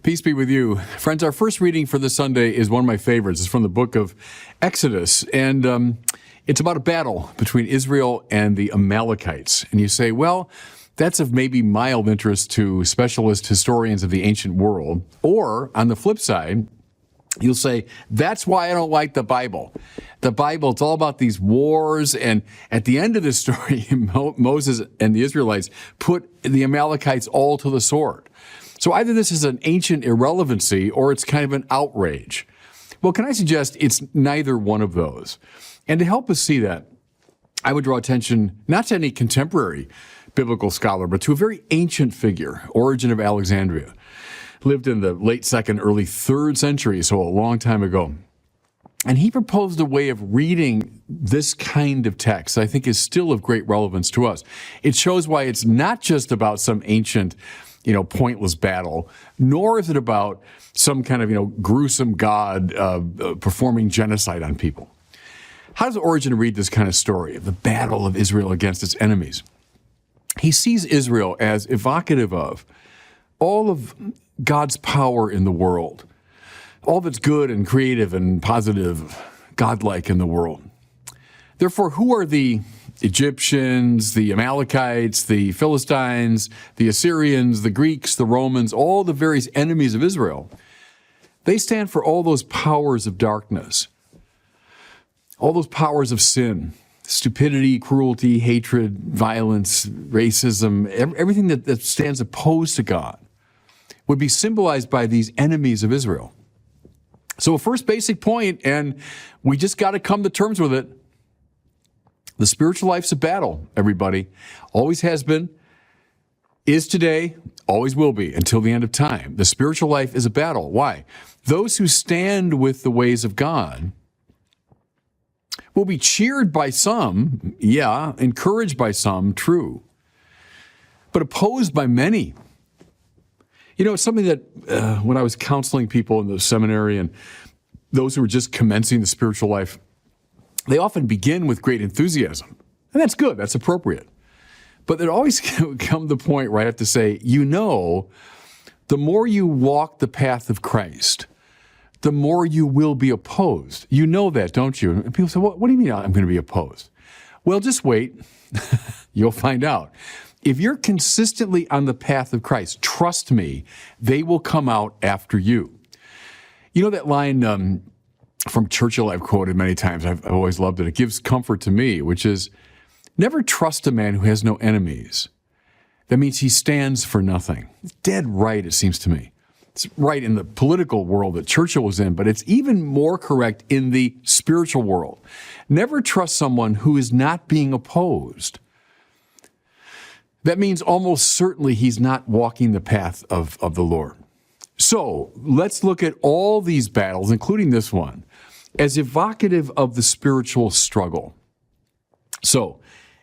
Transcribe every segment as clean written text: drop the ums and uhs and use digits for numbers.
Peace be with you. Friends, our first reading for this Sunday is one of my favorites. It's from the book of Exodus, and it's about a battle between Israel and the Amalekites. And you say, well, that's of maybe mild interest to specialist historians of the ancient world. Or, on the flip side, you'll say, that's why I don't like the Bible. The Bible, it's all about these wars, and at the end of this story, Moses and the Israelites put the Amalekites all to the sword. So either this is an ancient irrelevancy or it's kind of an outrage. Well, can I suggest it's neither one of those? And to help us see that, I would draw attention not to any contemporary biblical scholar, but to a very ancient figure, Origen of Alexandria. Lived in the late 2nd, early 3rd century, so a long time ago. And he proposed a way of reading this kind of text that I think is still of great relevance to us. It shows why it's not just about some ancient, pointless battle, nor is it about some kind of, gruesome god performing genocide on people. How does Origen read this kind of story of the battle of Israel against its enemies? He sees Israel as evocative of all of God's power in the world, all that's good and creative and positive, godlike in the world. Therefore, who are the Egyptians, the Amalekites, the Philistines, the Assyrians, the Greeks, the Romans, all the various enemies of Israel? They stand for all those powers of darkness, all those powers of sin, stupidity, cruelty, hatred, violence, racism, everything that stands opposed to God would be symbolized by these enemies of Israel. So a first basic point, and we just got to come to terms with it. The spiritual life's a battle, everybody. Always has been, is today, always will be until the end of time. The spiritual life is a battle. Why? Those who stand with the ways of God will be cheered by some, encouraged by some, true, but opposed by many. It's something that when I was counseling people in the seminary and those who were just commencing the spiritual life, they often begin with great enthusiasm. And that's good, that's appropriate. But there always come the point where I have to say, the more you walk the path of Christ, the more you will be opposed. You know that, don't you? And people say, what do you mean I'm going to be opposed? Well, just wait. You'll find out. If you're consistently on the path of Christ, trust me, they will come out after you. You know that line from Churchill I've quoted many times, I've always loved it. It gives comfort to me, which is, never trust a man who has no enemies. That means he stands for nothing. It's dead right, it seems to me. It's right in the political world that Churchill was in, but it's even more correct in the spiritual world. Never trust someone who is not being opposed. That means almost certainly he's not walking the path of the Lord. So let's look at all these battles, including this one, as evocative of the spiritual struggle. So,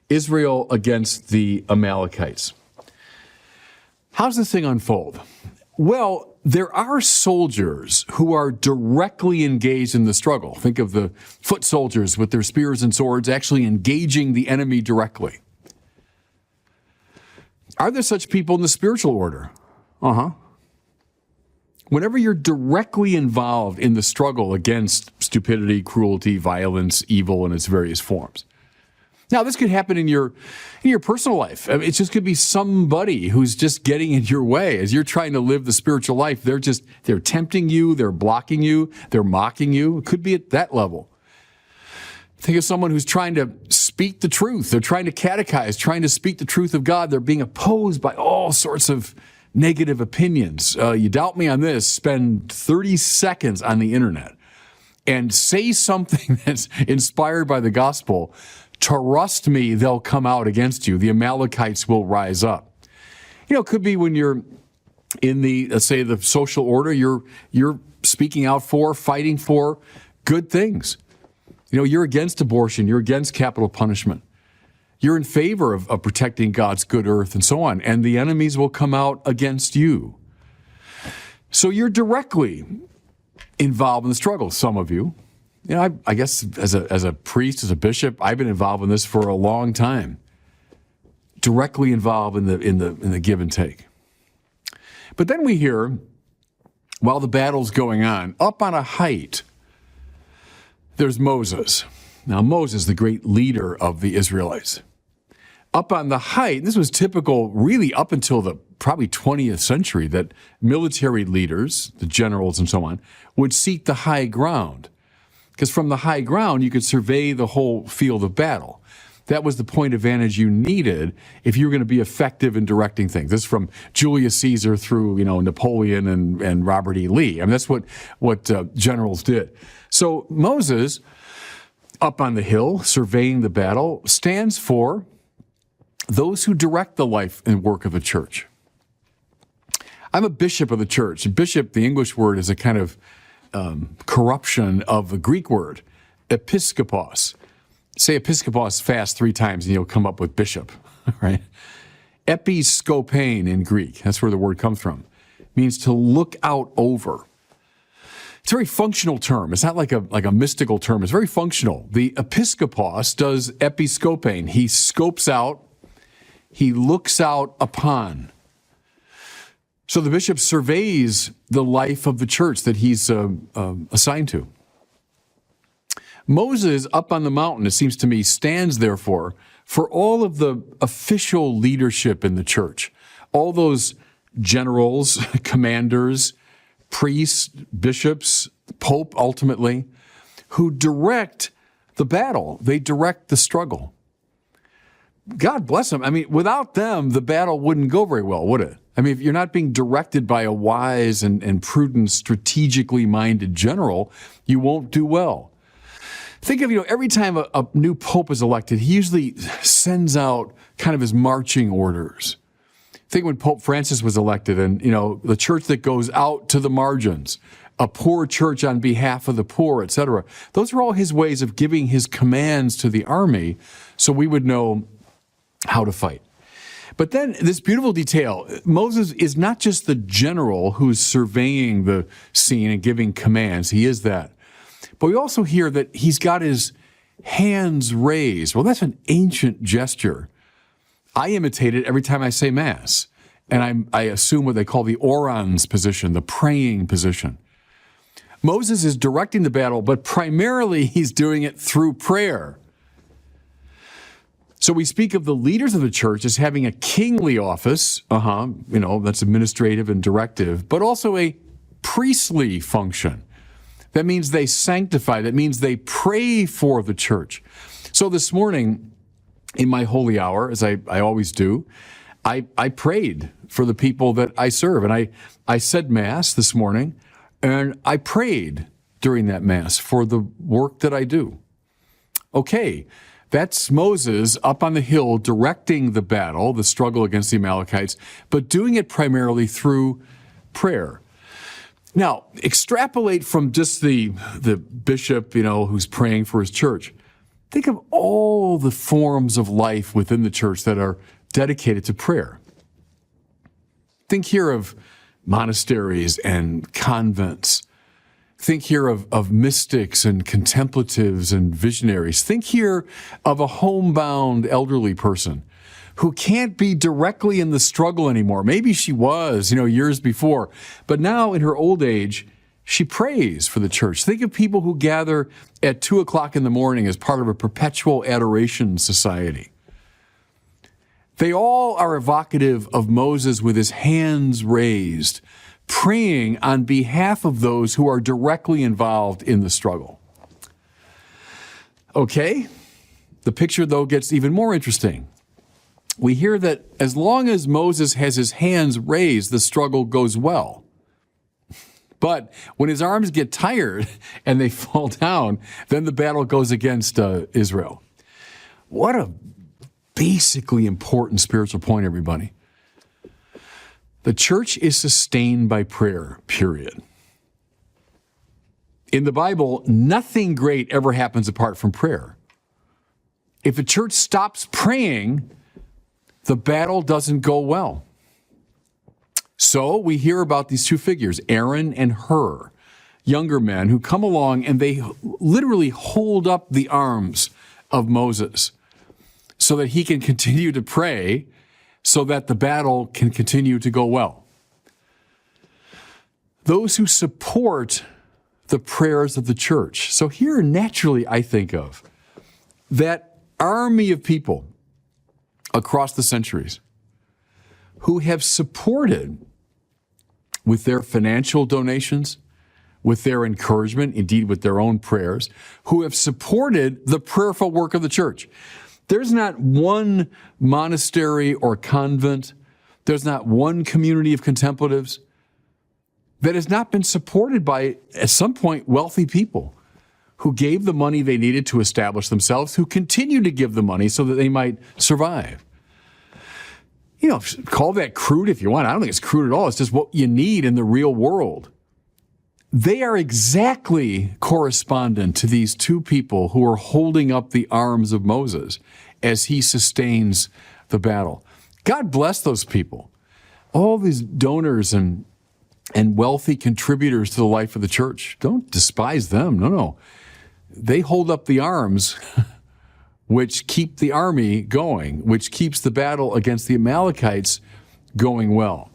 Israel against the Amalekites. How does this thing unfold? Well, there are soldiers who are directly engaged in the struggle. Think of the foot soldiers with their spears and swords actually engaging the enemy directly. Are there such people in the spiritual order? Whenever you're directly involved in the struggle against stupidity, cruelty, violence, evil in its various forms. Now, this could happen in your personal life. It just could be somebody who's just getting in your way as you're trying to live the spiritual life. They're tempting you, they're blocking you, they're mocking you. It could be at that level. Think of someone who's trying to speak the truth. They're trying to catechize, trying to speak the truth of God. They're being opposed by all sorts of negative opinions. You doubt me on this, spend 30 seconds on the internet and say something that's inspired by the gospel. Trust me, they'll come out against you. The Amalekites will rise up. It could be when you're in let's say, the social order, you're speaking out for, fighting for good things. You're against abortion, you're against capital punishment. You're in favor of protecting God's good earth and so on, and the enemies will come out against you. So you're directly involved in the struggle, some of you. I guess as a priest, as a bishop, I've been involved in this for a long time. Directly involved in the give and take. But then we hear while the battle's going on, up on a height, there's Moses. Now, Moses, the great leader of the Israelites. Up on the height, this was typical really up until the probably 20th century, that military leaders, the generals and so on, would seek the high ground. Because from the high ground, you could survey the whole field of battle. That was the point of vantage you needed if you were going to be effective in directing things. This is from Julius Caesar through, Napoleon and Robert E. Lee. I mean, that's what generals did. So Moses, up on the hill, surveying the battle, stands for those who direct the life and work of a church. I'm a bishop of the church. Bishop, the English word, is a kind of corruption of the Greek word, episkopos. Say episkopos fast 3 times and you'll come up with bishop, right? Episkopein in Greek, that's where the word comes from. It means to look out over. It's a very functional term. It's not like a mystical term. It's very functional. The episkopos does episkopein. He scopes out, he looks out upon. So the bishop surveys the life of the church that he's assigned to. Moses, up on the mountain, it seems to me, stands therefore for all of the official leadership in the church, all those generals, commanders, priests, bishops, pope ultimately, who direct the battle. They direct the struggle. God bless them. I mean, without them, the battle wouldn't go very well, would it? I mean, if you're not being directed by a wise and prudent, strategically minded general, you won't do well. Think of, every time a new pope is elected, he usually sends out kind of his marching orders. Think when Pope Francis was elected and, the church that goes out to the margins, a poor church on behalf of the poor, etc. Those are all his ways of giving his commands to the army so we would know how to fight. But then this beautiful detail, Moses is not just the general who's surveying the scene and giving commands. He is that. But we also hear that he's got his hands raised. Well, that's an ancient gesture. I imitate it every time I say Mass. And I assume what they call the orans position, the praying position. Moses is directing the battle, but primarily he's doing it through prayer. So we speak of the leaders of the church as having a kingly office, that's administrative and directive, but also a priestly function. That means they sanctify. That means they pray for the church. So this morning, in my holy hour, as I always do, I prayed for the people that I serve. And I said Mass this morning, and I prayed during that Mass for the work that I do. Okay, that's Moses up on the hill directing the battle, the struggle against the Amalekites, but doing it primarily through prayer. Now, extrapolate from just the bishop, who's praying for his church. Think of all the forms of life within the church that are dedicated to prayer. Think here of monasteries and convents. Think here of mystics and contemplatives and visionaries. Think here of a homebound elderly person who can't be directly in the struggle anymore. Maybe she was, years before, but now in her old age, she prays for the church. Think of people who gather at 2:00 in the morning as part of a perpetual adoration society. They all are evocative of Moses with his hands raised, praying on behalf of those who are directly involved in the struggle. Okay, the picture, though, gets even more interesting. We hear that as long as Moses has his hands raised, the struggle goes well. But when his arms get tired and they fall down, then the battle goes against Israel. What a basically important spiritual point, everybody. The church is sustained by prayer, period. In the Bible, nothing great ever happens apart from prayer. If the church stops praying, the battle doesn't go well. So we hear about these two figures, Aaron and Hur, younger men who come along and they literally hold up the arms of Moses so that he can continue to pray so that the battle can continue to go well. those who support the prayers of the church. So here, naturally, I think of that army of people across the centuries who have supported with their financial donations, with their encouragement, indeed with their own prayers, who have supported the prayerful work of the church. There's not one monastery or convent, there's not one community of contemplatives that has not been supported by, at some point, wealthy people who gave the money they needed to establish themselves, who continue to give the money so that they might survive. You know, call that crude if you want. I don't think it's crude at all. It's just what you need in the real world. They are exactly correspondent to these two people who are holding up the arms of Moses as he sustains the battle. God bless those people. All these donors and wealthy contributors to the life of the church. Don't despise them. No. They hold up the arms which keep the army going, which keeps the battle against the Amalekites going well.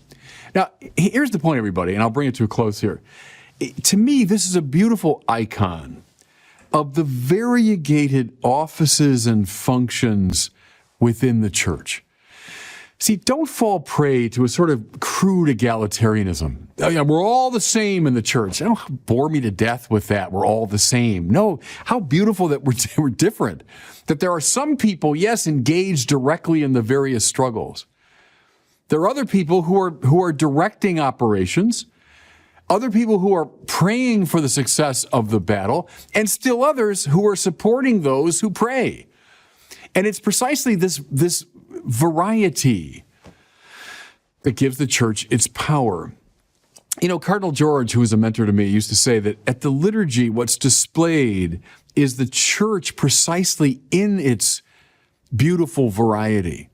Now, here's the point, everybody, and I'll bring it to a close here. To me, this is a beautiful icon of the variegated offices and functions within the church. See, don't fall prey to a sort of crude egalitarianism. Oh, yeah, we're all the same in the church. Don't bore me to death with that. We're all the same. No, how beautiful that we're different. That there are some people, yes, engaged directly in the various struggles. There are other people who are directing operations, other people who are praying for the success of the battle, and still others who are supporting those who pray. And it's precisely this variety that gives the church its power. You know, Cardinal George, who was a mentor to me, used to say that at the liturgy, what's displayed is the church precisely in its beautiful variety.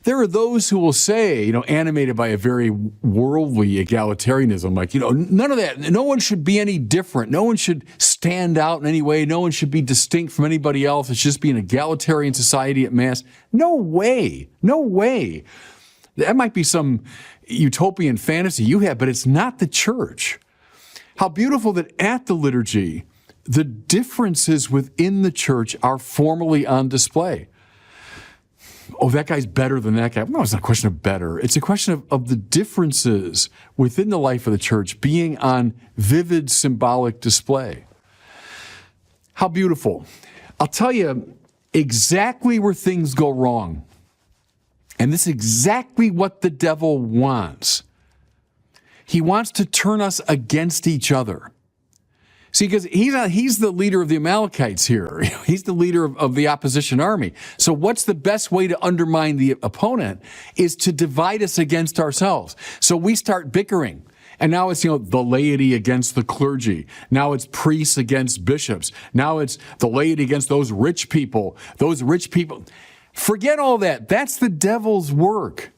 There are those who will say, you know, animated by a very worldly egalitarianism, like, you know, none of that. No one should be any different. No one should stand out in any way. No one should be distinct from anybody else. It's just be an egalitarian society at Mass. No way. No way. That might be some utopian fantasy you have, but it's not the church. How beautiful that at the liturgy, the differences within the church are formally on display. Oh, that guy's better than that guy. No, it's not a question of better. It's a question of the differences within the life of the church being on vivid symbolic display. How beautiful. I'll tell you exactly where things go wrong. And this is exactly what the devil wants. He wants to turn us against each other. See, because he's the leader of the Amalekites here. He's the leader of the opposition army. So what's the best way to undermine the opponent is to divide us against ourselves. So we start bickering. And now it's, you know, the laity against the clergy. Now it's priests against bishops. Now it's the laity against those rich people. Those rich people. Forget all that. That's the devil's work.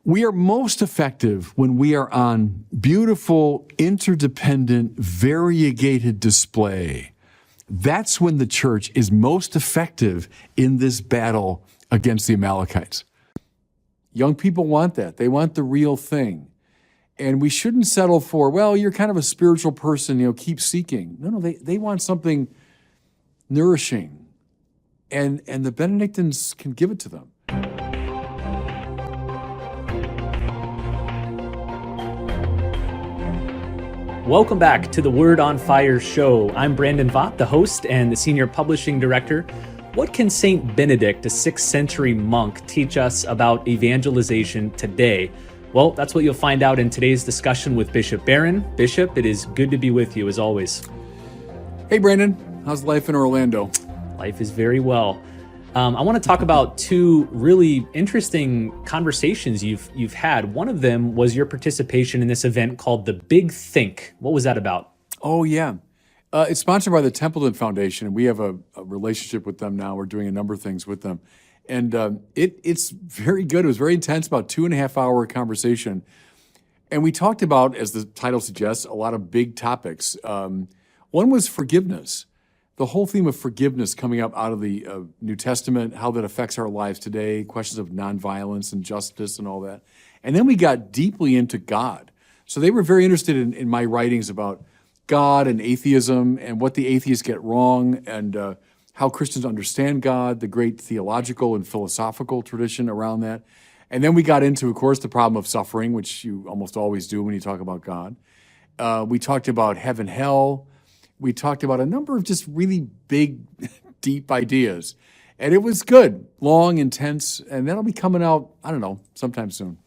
We are most effective when we are on beautiful, interdependent, variegated display. That's when the church is most effective in this battle against the Amalekites. Young people want that. They want the real thing. And we shouldn't settle for, well, you're kind of a spiritual person, you know, keep seeking. No, they want something nourishing. And the Benedictines can give it to them. Welcome back to the Word on Fire show. I'm Brandon Vaught, the host and the senior publishing director. What can Saint Benedict, a 6th century monk, teach us about evangelization today? Well, that's what you'll find out in today's discussion with Bishop Barron. Bishop, it is good to be with you as always. Hey, Brandon. How's life in Orlando? Life is very well. I want to talk about two really interesting conversations you've had. One of them was your participation in this event called The Big Think. What was that about? Oh, yeah. It's sponsored by the Templeton Foundation, and we have a relationship with them now. We're doing a number of things with them. And it's very good. It was very intense, about 2.5-hour conversation. And we talked about, as the title suggests, a lot of big topics. One was forgiveness. The whole theme of forgiveness coming up out of the New Testament, how that affects our lives today, questions of nonviolence and justice and all that. And then we got deeply into God. So they were very interested in my writings about God and atheism and what the atheists get wrong and how Christians understand God, the great theological and philosophical tradition around that. And then we got into, of course, the problem of suffering, which you almost always do when you talk about God. We talked about heaven, hell. We talked about a number of just really big, deep ideas. And it was good, long, intense, and that'll be coming out, I don't know, sometime soon.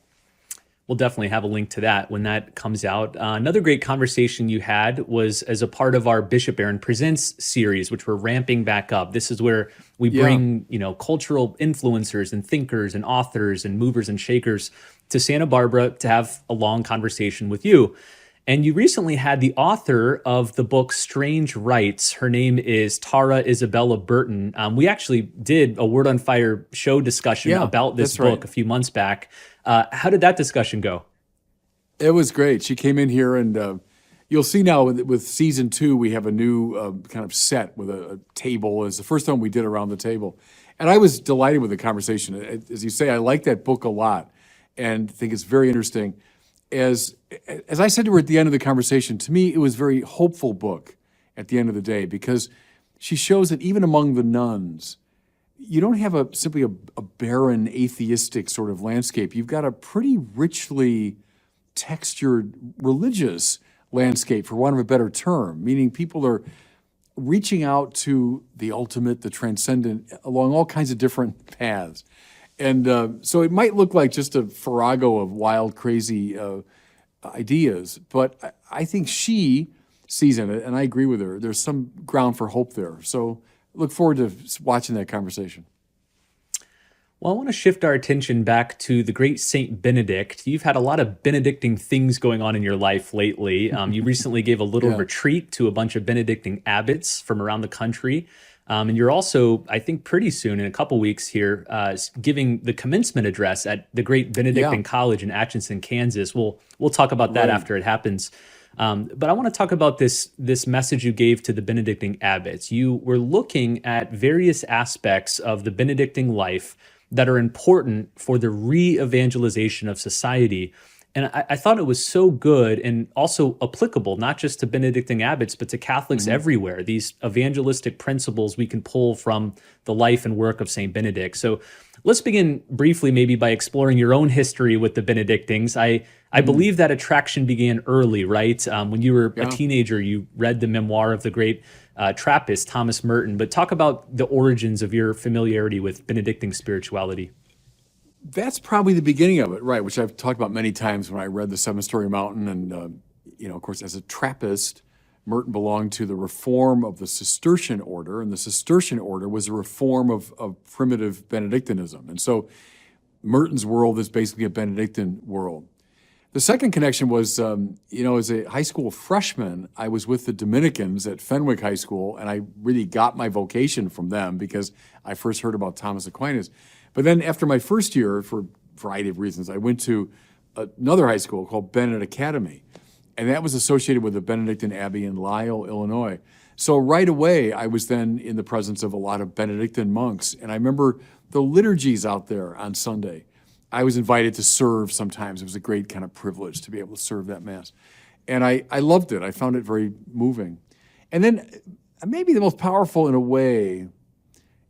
We'll definitely have a link to that when that comes out. Another great conversation you had was as a part of our Bishop Barron Presents series, which we're ramping back up. This is where we bring, cultural influencers and thinkers and authors and movers and shakers to Santa Barbara to have a long conversation with you. And you recently had the author of the book Strange Rites. Her name is Tara Isabella Burton. We actually did a Word on Fire show discussion about this book a few months back. How did that discussion go? It was great. She came in here, and you'll see now with season 2, we have a new kind of set with a table. It's the first time we did around the table. And I was delighted with the conversation. As you say, I like that book a lot and think it's very interesting. As I said to her at the end of the conversation, to me, it was a very hopeful book at the end of the day, because she shows that even among the nuns, you don't have simply a barren atheistic sort of landscape. You've got a pretty richly textured religious landscape, for want of a better term, meaning people are reaching out to the ultimate, the transcendent, along all kinds of different paths. And so it might look like just a farrago of wild, crazy ideas, but I think she sees in it, and I agree with her, there's some ground for hope there. So look forward to watching that conversation. Well, I want to shift our attention back to the great Saint Benedict. You've had a lot of Benedictine things going on in your life lately. You recently gave a little retreat to a bunch of Benedictine abbots from around the country. And you're also, I think pretty soon, in a couple weeks here, giving the commencement address at the great Benedictine College in Atchison, Kansas. We'll talk about that after it happens. But I want to talk about this message you gave to the Benedictine abbots. You were looking at various aspects of the Benedictine life that are important for the re-evangelization of society. And I thought it was so good and also applicable, not just to Benedictine abbots, but to Catholics everywhere, these evangelistic principles we can pull from the life and work of St. Benedict. So let's begin briefly maybe by exploring your own history with the Benedictines. I believe that attraction began early, right? When you were a teenager, you read the memoir of the great Trappist, Thomas Merton. But talk about the origins of your familiarity with Benedictine spirituality. That's probably the beginning of it, right, which I've talked about many times when I read The Seven-Story Mountain. And, of course, as a Trappist, Merton belonged to the reform of the Cistercian order, and the Cistercian order was a reform of primitive Benedictinism. And so Merton's world is basically a Benedictine world. The second connection was, as a high school freshman, I was with the Dominicans at Fenwick High School, and I really got my vocation from them because I first heard about Thomas Aquinas. But then after my first year, for a variety of reasons, I went to another high school called Bennett Academy, and that was associated with the Benedictine Abbey in Lisle, Illinois. So right away, I was then in the presence of a lot of Benedictine monks, and I remember the liturgies out there on Sunday. I was invited to serve sometimes. It was a great kind of privilege to be able to serve that Mass. And I loved it. I found it very moving. And then maybe the most powerful in a way,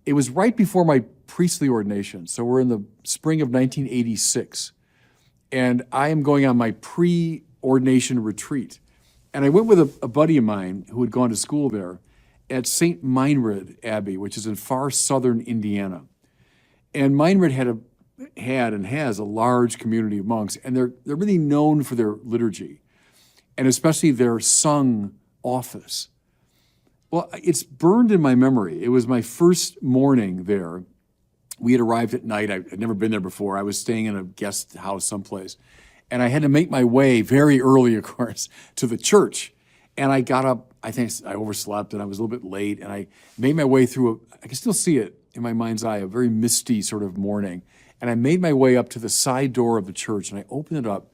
it was right before my priestly ordination. So we're in the spring of 1986. And I am going on my pre-ordination retreat. And I went with a buddy of mine who had gone to school there at St. Meinrad Abbey, which is in far southern Indiana. And Meinrad had and has a large community of monks, and they're really known for their liturgy, and especially their sung office. Well, it's burned in my memory. It was my first morning there. We had arrived at night. I'd never been there before. I was staying in a guest house someplace, and I had to make my way very early, of course, to the church. And I got up, I think I overslept, and I was a little bit late, and I made my way through I can still see it in my mind's eye, a very misty sort of morning. And I made my way up to the side door of the church, and I opened it up,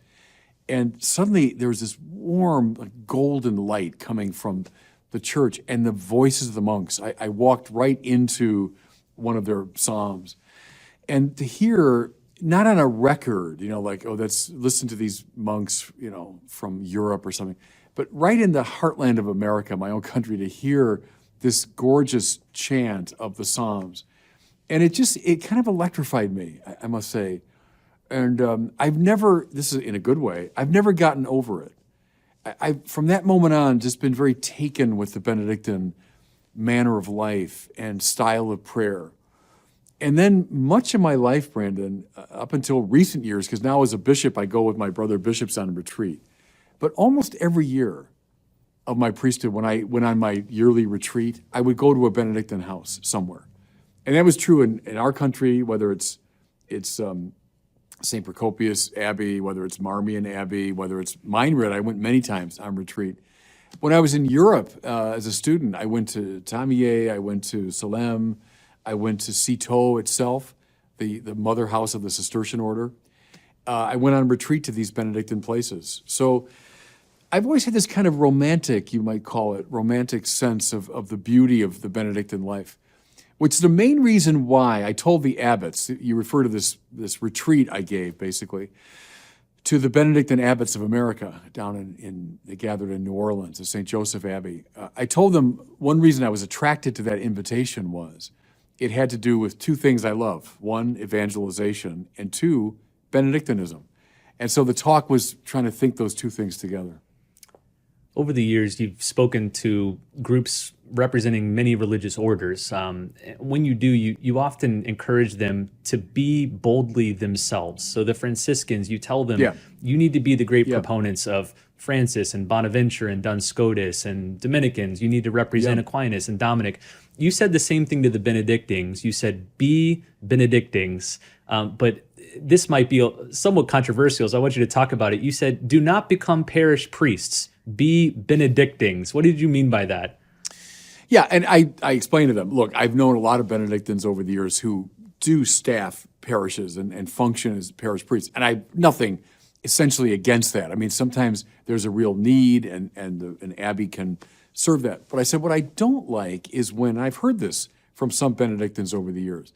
and suddenly there was this warm, golden light coming from the church and the voices of the monks. I walked right into one of their psalms. And to hear not on a record, like, oh, let's listen to these monks, from Europe or something, but right in the heartland of America, my own country, to hear this gorgeous chant of the Psalms. And it kind of electrified me, I must say. And this is in a good way, I've never gotten over it. From that moment on, just been very taken with the Benedictine manner of life and style of prayer. And then much of my life, Brandon, up until recent years, because now as a bishop, I go with my brother bishops on retreat. But almost every year of my priesthood, when I went on my yearly retreat, I would go to a Benedictine house somewhere. And that was true in our country, whether it's St. Procopius Abbey, whether it's Marmion Abbey, whether it's Meinrad. I went many times on retreat. When I was in Europe as a student, I went to Tamier, I went to Salem, I went to Citeaux itself, the mother house of the Cistercian order. I went on retreat to these Benedictine places. So I've always had this kind of romantic, you might call it, romantic sense of the beauty of the Benedictine life, which is the main reason why I told the abbots, you refer to this retreat I gave, basically, to the Benedictine abbots of America down they gathered in New Orleans at St. Joseph Abbey. I told them one reason I was attracted to that invitation was it had to do with two things I love. One, evangelization, and two, Benedictinism. And so the talk was trying to think those two things together. Over the years, you've spoken to groups representing many religious orders. When you do, you often encourage them to be boldly themselves. So the Franciscans, you tell them, you need to be the great proponents of Francis and Bonaventure and Duns Scotus, and Dominicans, you need to represent Aquinas and Dominic. You said the same thing to the Benedictines. You said, be Benedictines, but this might be somewhat controversial, so I want you to talk about it. You said, do not become parish priests, be Benedictines. What did you mean by that? Yeah, and I explained to them, look, I've known a lot of Benedictines over the years who do staff parishes and function as parish priests, and I've nothing essentially against that. I mean, sometimes there's a real need and an abbey can serve that. But I said, what I don't like is when I've heard this from some Benedictines over the years.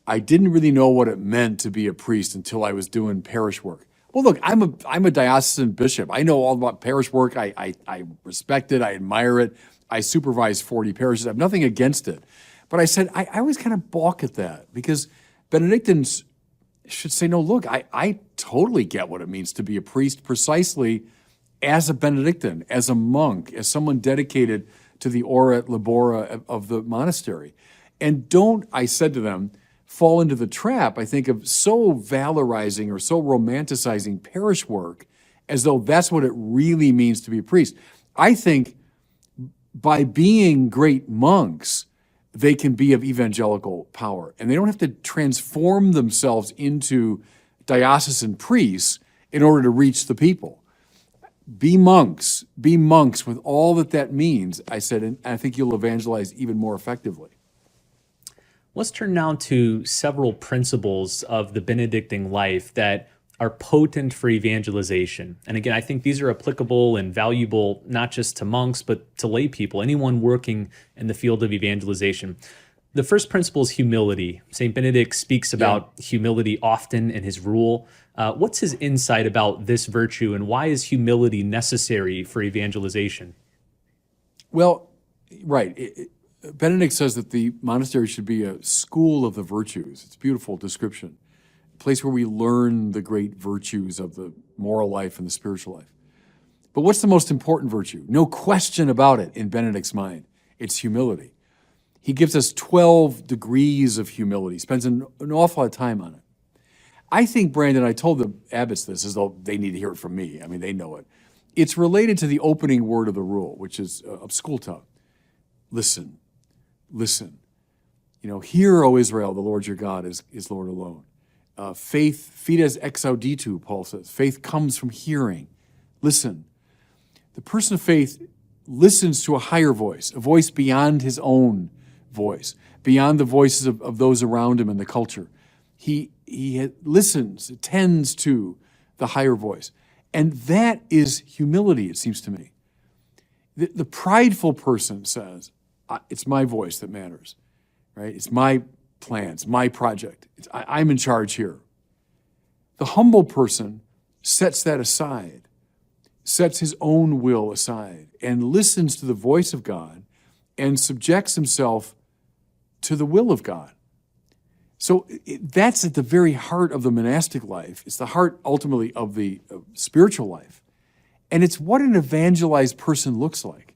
I didn't really know what it meant to be a priest until I was doing parish work. Well, look, I'm a diocesan bishop. I know all about parish work. I respect it. I admire it. I supervise 40 parishes. I have nothing against it. But I said, I always kind of balk at that because Benedictines should say, no, look, I totally get what it means to be a priest precisely as a Benedictine, as a monk, as someone dedicated to the ora et labora of the monastery. And don't, I said to them, fall into the trap, I think, of so valorizing or so romanticizing parish work as though that's what it really means to be a priest. I think by being great monks, they can be of evangelical power. And they don't have to transform themselves into diocesan priests in order to reach the people. Be monks with all that means, I said, and I think you'll evangelize even more effectively. Let's turn now to several principles of the Benedictine life that are potent for evangelization. And again, I think these are applicable and valuable not just to monks, but to lay people, anyone working in the field of evangelization. The first principle is humility. St. Benedict speaks about humility often in his rule. What's his insight about this virtue, and why is humility necessary for evangelization? Well, right. Benedict says that the monastery should be a school of the virtues. It's a beautiful description. A place where we learn the great virtues of the moral life and the spiritual life. But what's the most important virtue? No question about it in Benedict's mind. It's humility. He gives us 12 degrees of humility, spends an awful lot of time on it. I think, Brandon, I told the abbots this as though they need to hear it from me. I mean, they know it. It's related to the opening word of the rule, which is obsculta. Listen. Listen. Hear, O Israel, the Lord your God is Lord alone. Faith, fides ex auditu, Paul says. Faith comes from hearing. Listen. The person of faith listens to a higher voice, a voice beyond his own voice, beyond the voices of those around him in the culture. He listens, attends to the higher voice. And that is humility, it seems to me. The prideful person says, it's my voice that matters, right? It's my plans, my project. I'm in charge here. The humble person sets that aside, sets his own will aside, and listens to the voice of God and subjects himself to the will of God. So that's at the very heart of the monastic life. It's the heart, ultimately, of the spiritual life. And it's what an evangelized person looks like,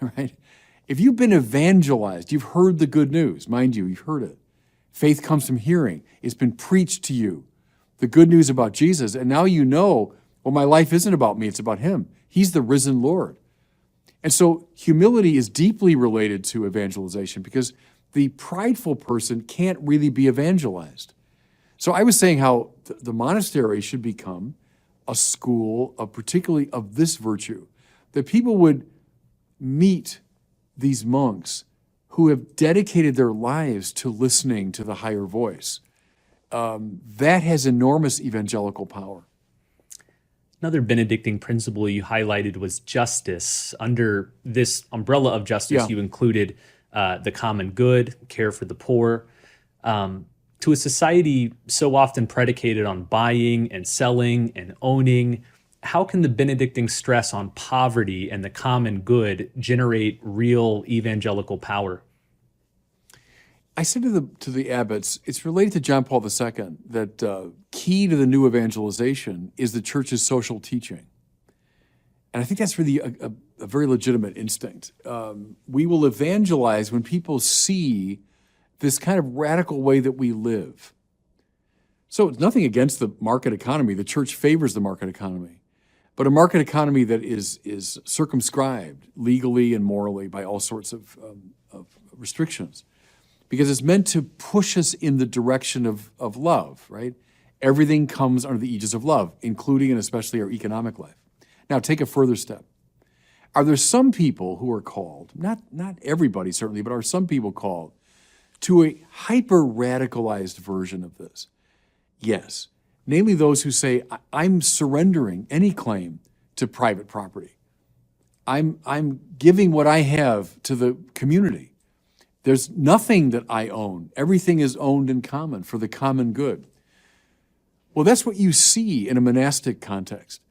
right? If you've been evangelized, you've heard the good news. Mind you, you've heard it. Faith comes from hearing. It's been preached to you, the good news about Jesus. And now you know, well, my life isn't about me, it's about him. He's the risen Lord. And so humility is deeply related to evangelization because the prideful person can't really be evangelized. So I was saying how the monastery should become a school of particularly of this virtue, that people would meet these monks who have dedicated their lives to listening to the higher voice. That has enormous evangelical power. Another Benedictine principle you highlighted was justice. Under this umbrella of justice, you included the common good, care for the poor. To a society so often predicated on buying and selling and owning, how can the Benedictine stress on poverty and the common good generate real evangelical power? I said to the abbots, it's related to John Paul II, that key to the new evangelization is the church's social teaching. And I think that's really a very legitimate instinct. We will evangelize when people see this kind of radical way that we live. So it's nothing against the market economy. The church favors the market economy. But a market economy that is circumscribed legally and morally by all sorts of restrictions. Because it's meant to push us in the direction of love, right? Everything comes under the aegis of love, including and especially our economic life. Now, take a further step. Are there some people who are called, not everybody certainly, but are some people called to a hyper-radicalized version of this? Yes. Namely those who say, I'm surrendering any claim to private property. I'm giving what I have to the community. There's nothing that I own. Everything is owned in common for the common good. Well, that's what you see in a monastic context.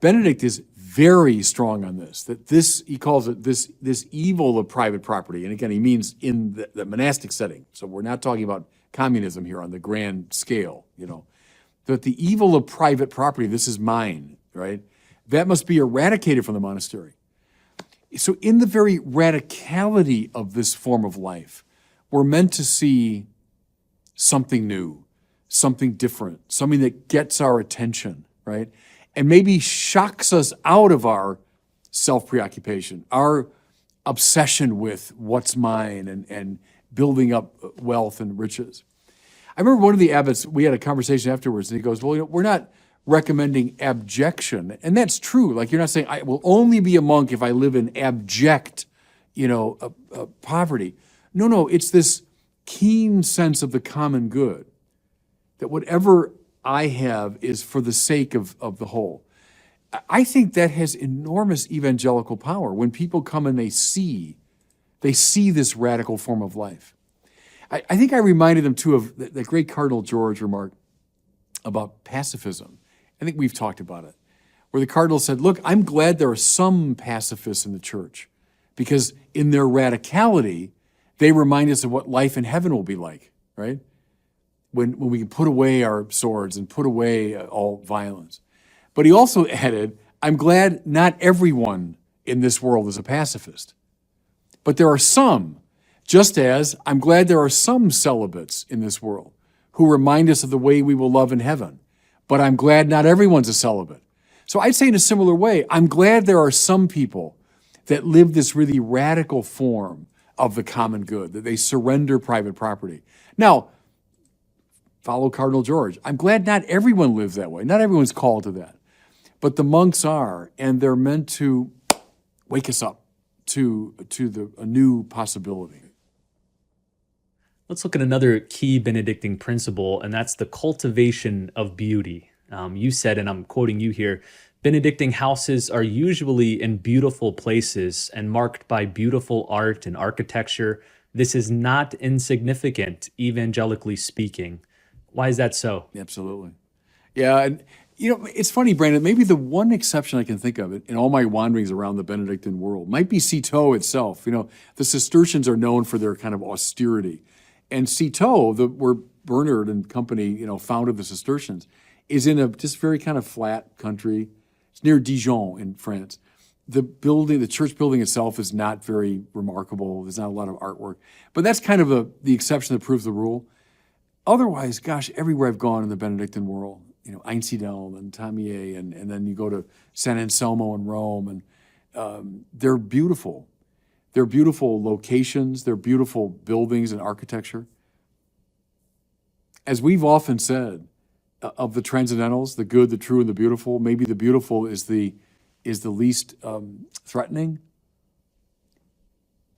Benedict is very strong on this, that this, he calls it this evil of private property. And again, he means in the monastic setting. So we're not talking about communism here on the grand scale, that the evil of private property, this is mine, right? That must be eradicated from the monastery. So in the very radicality of this form of life, we're meant to see something new, something different, something that gets our attention, right? And maybe shocks us out of our self-preoccupation, our obsession with what's mine and building up wealth and riches. I remember one of the abbots, we had a conversation afterwards, and he goes, well, we're not recommending abjection. And that's true. Like, you're not saying, I will only be a monk if I live in abject, poverty. No, it's this keen sense of the common good, that whatever I have is for the sake of the whole. I think that has enormous evangelical power when people come and they see this radical form of life. I think I reminded them too of the great Cardinal George remark about pacifism. I think we've talked about it, where the Cardinal said, look, I'm glad there are some pacifists in the church because in their radicality, they remind us of what life in heaven will be like, right? When we can put away our swords and put away all violence. But he also added, I'm glad not everyone in this world is a pacifist. But there are some, just as I'm glad there are some celibates in this world who remind us of the way we will love in heaven. But I'm glad not everyone's a celibate. So I'd say in a similar way, I'm glad there are some people that live this really radical form of the common good, that they surrender private property. Now, follow Cardinal George. I'm glad not everyone lives that way. Not everyone's called to that. But the monks are, and they're meant to wake us up to a new possibility. Let's look at another key Benedictine principle, and that's the cultivation of beauty. You said, and I'm quoting you here, Benedictine houses are usually in beautiful places and marked by beautiful art and architecture, This is not insignificant, evangelically speaking. Why is that so? Absolutely. Yeah, and it's funny, Brandon. Maybe the one exception I can think of in all my wanderings around the Benedictine world might be Citeaux itself. The Cistercians are known for their kind of austerity, and Citeaux, where Bernard and company, founded the Cistercians, is in a just very kind of flat country. It's near Dijon in France. The church building itself is not very remarkable. There's not a lot of artwork, but that's kind of the exception that proves the rule. Otherwise, gosh, everywhere I've gone in the Benedictine world, Einsiedeln and Tamier, and then you go to San Anselmo in Rome, and they're beautiful. They're beautiful locations. They're beautiful buildings and architecture. As we've often said, of the transcendentals, the good, the true, and the beautiful, maybe the beautiful is the least threatening.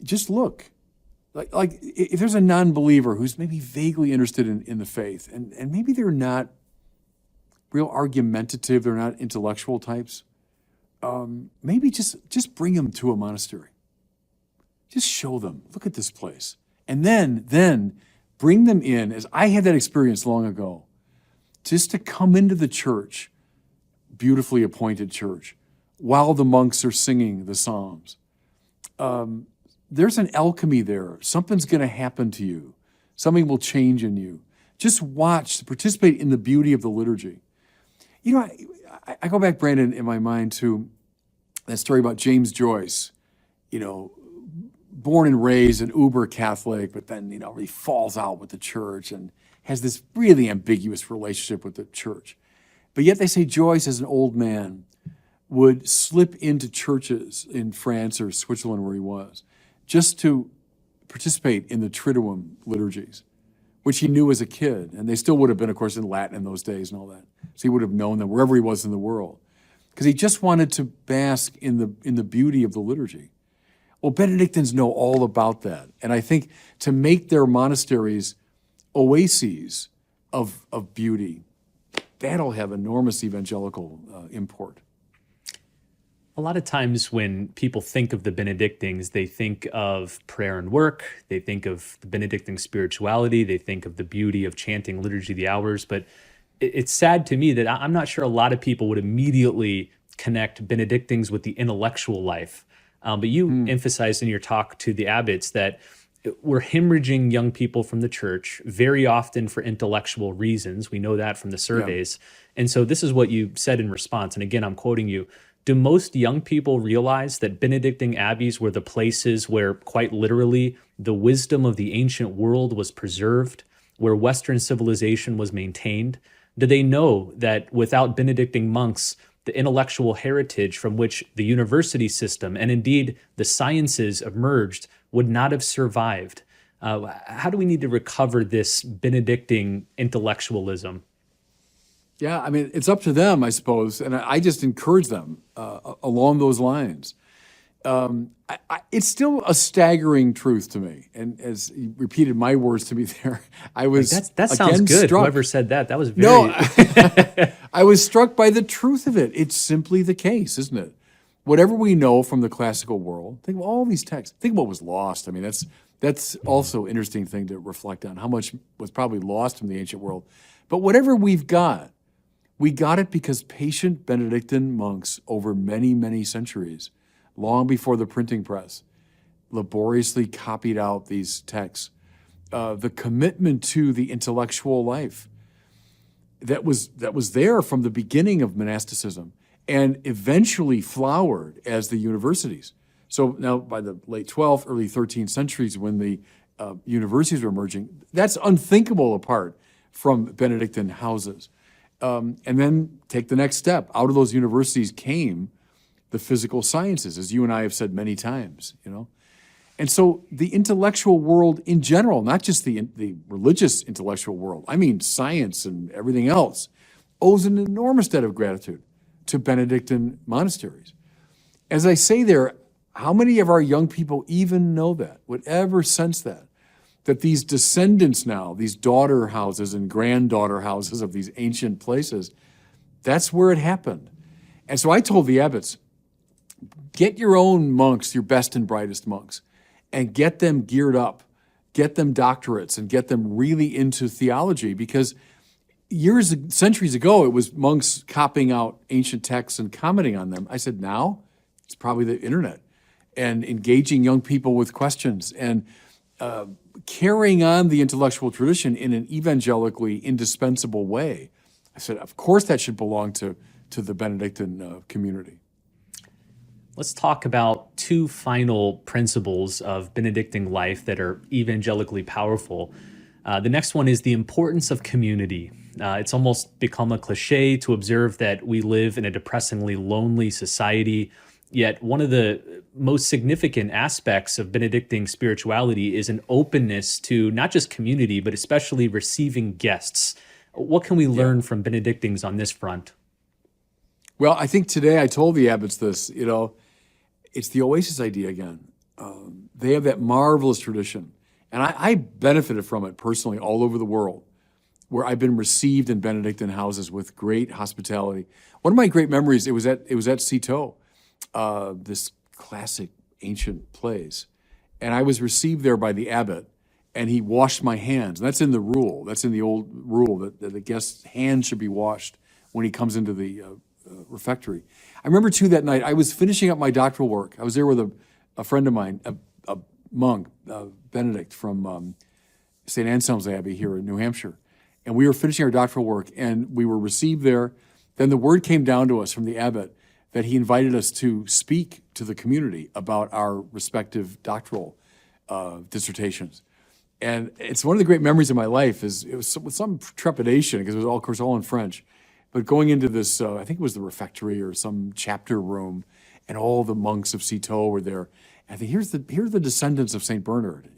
Just look. Like if there's a non-believer who's maybe vaguely interested in the faith, and maybe they're not real argumentative, they're not intellectual types, maybe just bring them to a monastery. Just show them, look at this place. And then bring them in, as I had that experience long ago, just to come into the church, beautifully appointed church, while the monks are singing the Psalms. There's an alchemy there. Something's going to happen to you. Something will change in you. Just watch, participate in the beauty of the liturgy. I go back, Brandon, in my mind to that story about James Joyce, born and raised an uber Catholic, but then, he falls out with the church and has this really ambiguous relationship with the church. But yet they say Joyce, as an old man, would slip into churches in France or Switzerland where he was, just to participate in the Triduum liturgies, which he knew as a kid. And they still would have been, of course, in Latin in those days and all that. So he would have known them wherever he was in the world, because he just wanted to bask in the beauty of the liturgy. Well, Benedictines know all about that. And I think to make their monasteries oases of beauty, that'll have enormous evangelical import. A lot of times when people think of the Benedictines, they think of prayer and work, they think of the Benedictine spirituality, they think of the beauty of chanting Liturgy of the Hours, but it's sad to me that I'm not sure a lot of people would immediately connect Benedictines with the intellectual life. But you emphasized in your talk to the abbots that we're hemorrhaging young people from the church very often for intellectual reasons. We know that from the surveys. Yeah. And so this is what you said in response. And again, I'm quoting you. Do most young people realize that Benedictine abbeys were the places where, quite literally, the wisdom of the ancient world was preserved, where Western civilization was maintained? Do they know that without Benedictine monks, the intellectual heritage from which the university system and indeed the sciences emerged would not have survived? How do we need to recover this Benedictine intellectualism? Yeah, I mean, it's up to them, I suppose, and I just encourage them along those lines. It's still a staggering truth to me, and as you repeated my words to me there, I was that sounds good. Struck. Whoever said that was very... No, I was struck by the truth of it. It's simply the case, isn't it? Whatever we know from the classical world, think of all these texts. Think of what was lost. I mean, that's also an interesting thing to reflect on, how much was probably lost from the ancient world. But whatever we've got, we got it because patient Benedictine monks over many, many centuries, long before the printing press, laboriously copied out these texts. The commitment to the intellectual life that was there from the beginning of monasticism and eventually flowered as the universities. So now by the late 12th, early 13th centuries, when the universities were emerging, that's unthinkable apart from Benedictine houses. And then take the next step. Out of those universities came the physical sciences, as you and I have said many times, And so the intellectual world in general, not just the religious intellectual world, I mean science and everything else, owes an enormous debt of gratitude to Benedictine monasteries. As I say there, how many of our young people even know that, would ever sense that these descendants now, these daughter houses and granddaughter houses of these ancient places, that's where it happened. And so I told the abbots, get your own monks, your best and brightest monks, and get them geared up get them doctorates and get them really into theology, because centuries ago, it was monks copying out ancient texts and commenting on them. I said, now it's probably the internet and engaging young people with questions and carrying on the intellectual tradition in an evangelically indispensable way. I said, of course that should belong to the Benedictine community. Let's talk about two final principles of Benedictine life that are evangelically powerful. The next one is the importance of community. It's almost become a cliche to observe that we live in a depressingly lonely society, yet one of the most significant aspects of Benedictine spirituality is an openness to not just community, but especially receiving guests. What can we learn from Benedictines on this front? Well, I think today I told the abbots this, it's the oasis idea again. They have that marvelous tradition. And I benefited from it personally all over the world, where I've been received in Benedictine houses with great hospitality. One of my great memories, it was at Citeaux, this classic ancient place. And I was received there by the abbot, and he washed my hands. And that's in the rule. That's in the old rule that the guest's hands should be washed when he comes into the refectory. I remember, too, that night, I was finishing up my doctoral work. I was there with a friend of mine, a monk, Benedict from St. Anselm's Abbey here in New Hampshire. And we were finishing our doctoral work, and we were received there. Then the word came down to us from the abbot that he invited us to speak to the community about our respective doctoral dissertations. And it's one of the great memories of my life. It was with some trepidation, because it was all, of course, all in French. But going into this, I think it was the refectory or some chapter room, and all the monks of Citeaux were there. And I think here are the descendants of St. Bernard,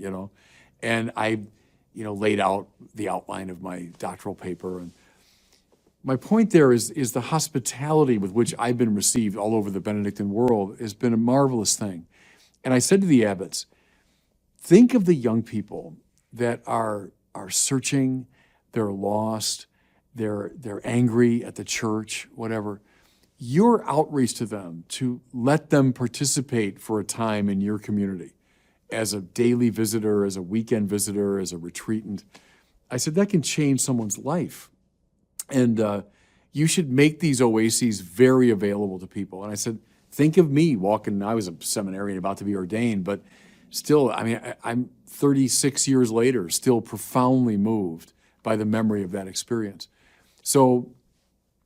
And I, laid out the outline of my doctoral paper. And my point there is the hospitality with which I've been received all over the Benedictine world has been a marvelous thing. And I said to the abbots, think of the young people that are searching, they're lost, they're angry at the church, whatever. Your outreach to them to let them participate for a time in your community as a daily visitor, as a weekend visitor, as a retreatant. I said, that can change someone's life. And you should make these oases very available to people. And I said, think of me walking, I was a seminarian about to be ordained, but still, I'm 36 years later, still profoundly moved by the memory of that experience. So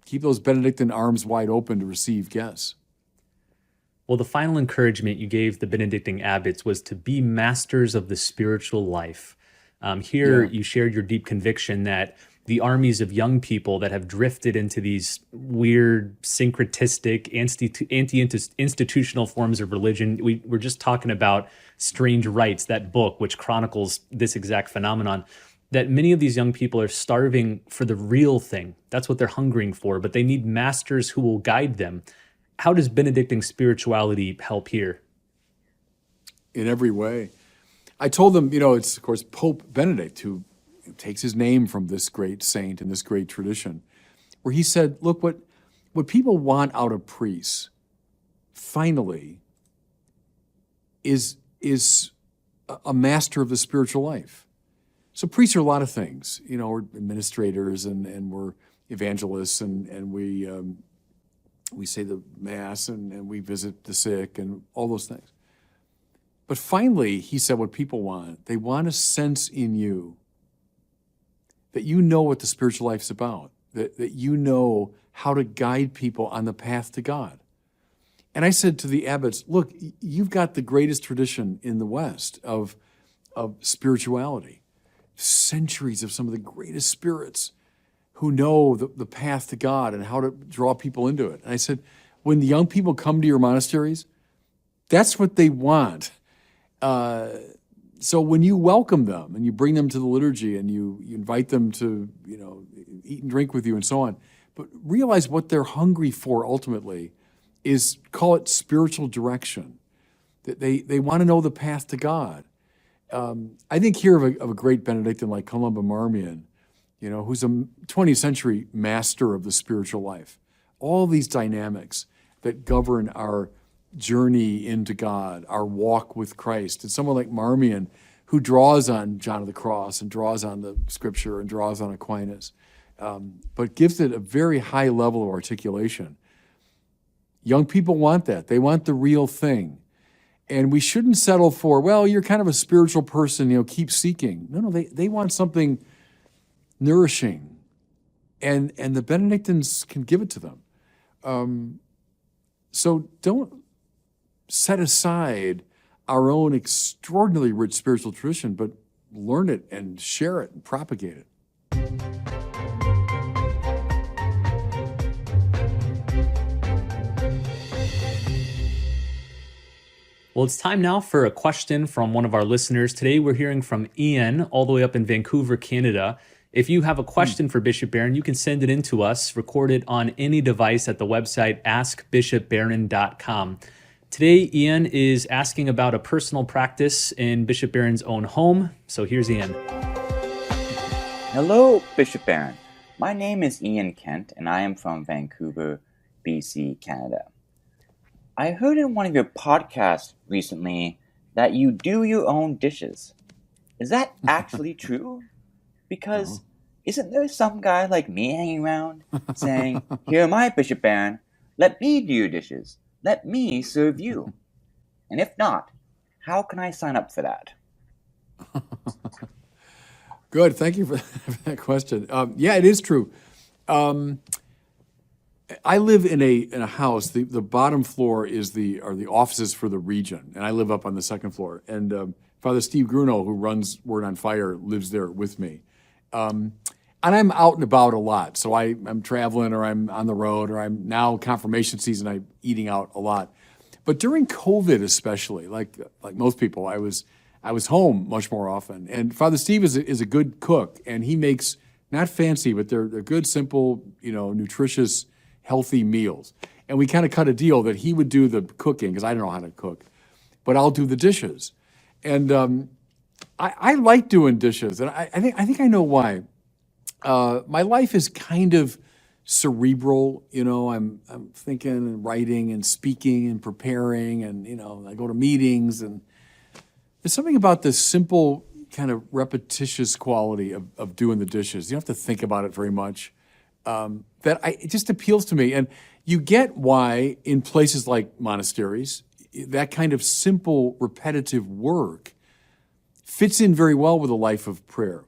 keep those Benedictine arms wide open to receive guests. Well, the final encouragement you gave the Benedictine abbots was to be masters of the spiritual life. You shared your deep conviction that the armies of young people that have drifted into these weird, syncretistic, anti-institutional forms of religion. We were just talking about Strange Rites, that book, which chronicles this exact phenomenon, that many of these young people are starving for the real thing. That's what they're hungering for, but they need masters who will guide them. How does Benedictine spirituality help here? In every way. I told them, it's, of course, Pope Benedict who takes his name from this great saint and this great tradition, where he said, look, what people want out of priests, finally, is a master of the spiritual life. So priests are a lot of things. We're administrators and we're evangelists and we say the Mass and we visit the sick and all those things. But finally, he said what people want. They want a sense in you that you know what the spiritual life's about, that you know how to guide people on the path to God. And I said to the abbots, look, you've got the greatest tradition in the West of spirituality. Centuries of some of the greatest spirits who know the path to God and how to draw people into it. And I said, when the young people come to your monasteries, that's what they want. So when you welcome them and you bring them to the liturgy and you invite them to, eat and drink with you and so on, but realize what they're hungry for ultimately is, call it spiritual direction. That they want to know the path to God. I think here of a great Benedictine like Columba Marmion, who's a 20th century master of the spiritual life. All these dynamics that govern our journey into God, our walk with Christ. And someone like Marmion, who draws on John of the Cross and draws on the Scripture and draws on Aquinas, but gives it a very high level of articulation. Young people want that. They want the real thing. And we shouldn't settle for, well, you're kind of a spiritual person, keep seeking. No, they want something nourishing. And the Benedictines can give it to them. So don't set aside our own extraordinarily rich spiritual tradition, but learn it and share it and propagate it. Well, it's time now for a question from one of our listeners. Today, we're hearing from Ian, all the way up in Vancouver, Canada. If you have a question for Bishop Barron, you can send it in to us, record it on any device at the website askbishopbarron.com. Today, Ian is asking about a personal practice in Bishop Barron's own home. So here's Ian. Hello, Bishop Barron. My name is Ian Kent, and I am from Vancouver, BC, Canada. I heard in one of your podcasts recently that you do your own dishes. Is that actually true? Because isn't there some guy like me hanging around saying, "Here am I, Bishop Barron, let me do your dishes, let me serve you"? And if not, how can I sign up for that? Good, thank you for that question. Yeah, it is true. I live in a house. The bottom floor are the offices for the region, and I live up on the second floor. And Father Steve Gruno, who runs Word on Fire, lives there with me. And I'm out and about a lot, so I'm traveling, or I'm on the road, or I'm now confirmation season. I'm eating out a lot. But during COVID, especially, like most people, I was home much more often. And Father Steve is a good cook, and he makes not fancy, but they're good, simple, nutritious, healthy meals. And we kind of cut a deal that he would do the cooking, because I don't know how to cook, but I'll do the dishes. And I like doing dishes, and I think I know why. My life is kind of cerebral, I'm thinking and writing and speaking and preparing, and I go to meetings, and there's something about this simple kind of repetitious quality of doing the dishes. You don't have to think about it very much. It just appeals to me. And you get why in places like monasteries, that kind of simple, repetitive work fits in very well with a life of prayer.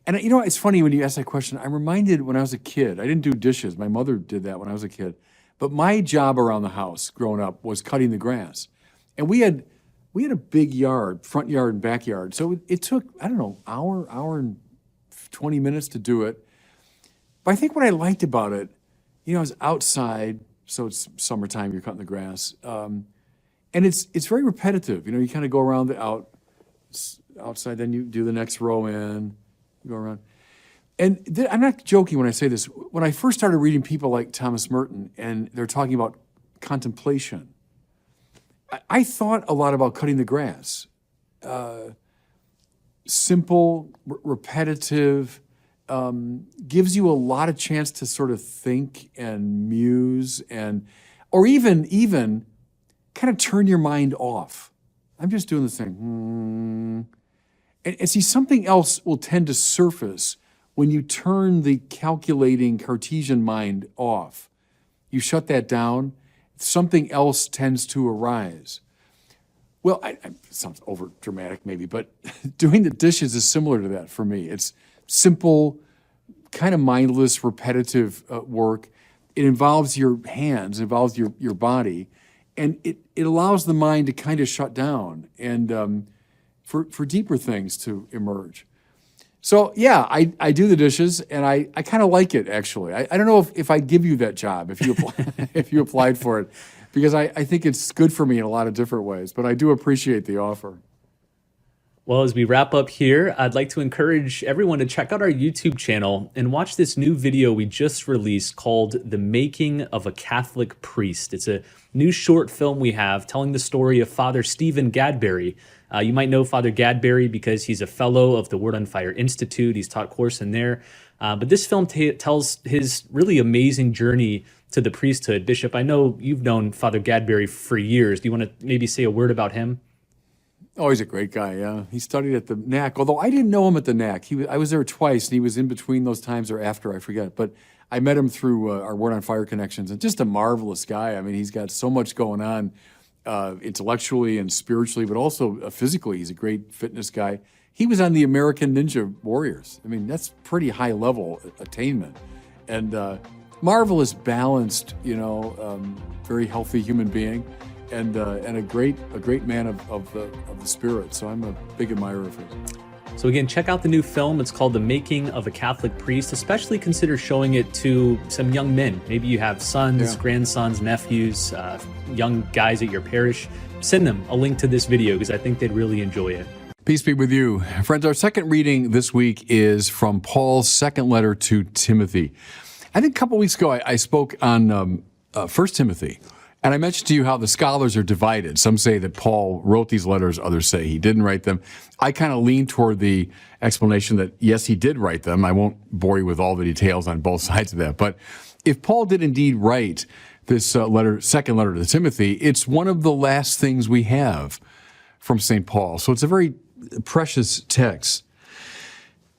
And it's funny when you ask that question, I'm reminded when I was a kid, I didn't do dishes. My mother did that when I was a kid. But my job around the house growing up was cutting the grass. And we had a big yard, front yard and backyard. So it took, I don't know, hour and 20 minutes to do it. But I think what I liked about it, I was outside, so it's summertime, you're cutting the grass. And it's very repetitive. You kind of go around the outside, then you do the next row in, you go around. And I'm not joking when I say this. When I first started reading people like Thomas Merton, and they're talking about contemplation, I thought a lot about cutting the grass. Simple, repetitive, gives you a lot of chance to sort of think and muse, or even kind of turn your mind off. I'm just doing this thing. And see, something else will tend to surface when you turn the calculating Cartesian mind off. You shut that down, something else tends to arise. Well, it sounds over dramatic maybe, but doing the dishes is similar to that for me. It's simple, kind of mindless, repetitive work. It involves your hands, it involves your body, and it allows the mind to kind of shut down and for deeper things to emerge. So yeah, I do the dishes, and I kind of like it, actually. I don't know if I'd give you that job if you if you applied for it, because I think it's good for me in a lot of different ways, but I do appreciate the offer. Well, as we wrap up here, I'd like to encourage everyone to check out our YouTube channel and watch this new video we just released called The Making of a Catholic Priest. It's a new short film we have telling the story of Father Stephen Gadberry. You might know Father Gadberry because he's a fellow of the Word on Fire Institute. He's taught course in there. But this film tells his really amazing journey to the priesthood. Bishop, I know you've known Father Gadberry for years. Do you want to maybe say a word about him? Oh, he's a great guy, yeah. He studied at the NAC, although I didn't know him at the NAC. I was there twice, and he was in between those times or after, I forget. But I met him through our Word on Fire connections, and just a marvelous guy. I mean, he's got so much going on intellectually and spiritually, but also physically. He's a great fitness guy. He was on the American Ninja Warriors. I mean, that's pretty high-level attainment. And marvelous, balanced, very healthy human being. And a great man of the spirit. So I'm a big admirer of his. So again, check out the new film. It's called The Making of a Catholic Priest. Especially consider showing it to some young men. Maybe you have sons, grandsons, nephews, young guys at your parish. Send them a link to this video because I think they'd really enjoy it. Peace be with you. Friends, our second reading this week is from Paul's second letter to Timothy. I think a couple weeks ago I spoke on 1 Timothy. And I mentioned to you how the scholars are divided. Some say that Paul wrote these letters, others say he didn't write them. I kind of lean toward the explanation that, yes, he did write them. I won't bore you with all the details on both sides of that. But if Paul did indeed write this second letter to Timothy, it's one of the last things we have from St. Paul. So it's a very precious text.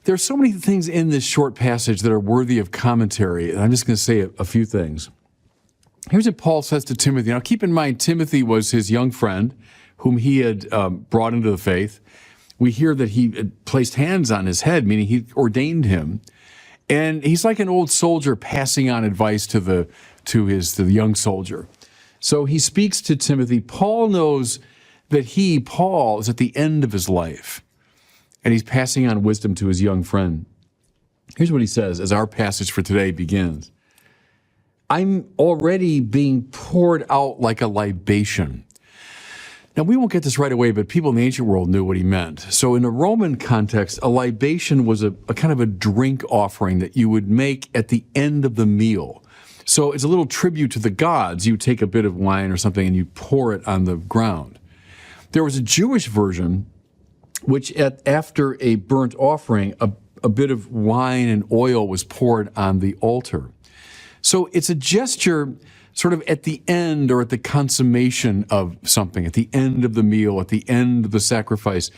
There's so many things in this short passage that are worthy of commentary, and I'm just going to say a few things. Here's what Paul says to Timothy. Now, keep in mind, Timothy was his young friend whom he had brought into the faith. We hear that he had placed hands on his head, meaning he ordained him. And he's like an old soldier passing on advice to the young soldier. So he speaks to Timothy. Paul knows that Paul, is at the end of his life, and he's passing on wisdom to his young friend. Here's what he says as our passage for today begins. I'm already being poured out like a libation. Now, we won't get this right away, but people in the ancient world knew what he meant. So in a Roman context, a libation was a kind of a drink offering that you would make at the end of the meal. So it's a little tribute to the gods. You take a bit of wine or something and you pour it on the ground. There was a Jewish version, which after a burnt offering, a bit of wine and oil was poured on the altar. So it's a gesture sort of at the end or at the consummation of something, at the end of the meal, at the end of the sacrifice,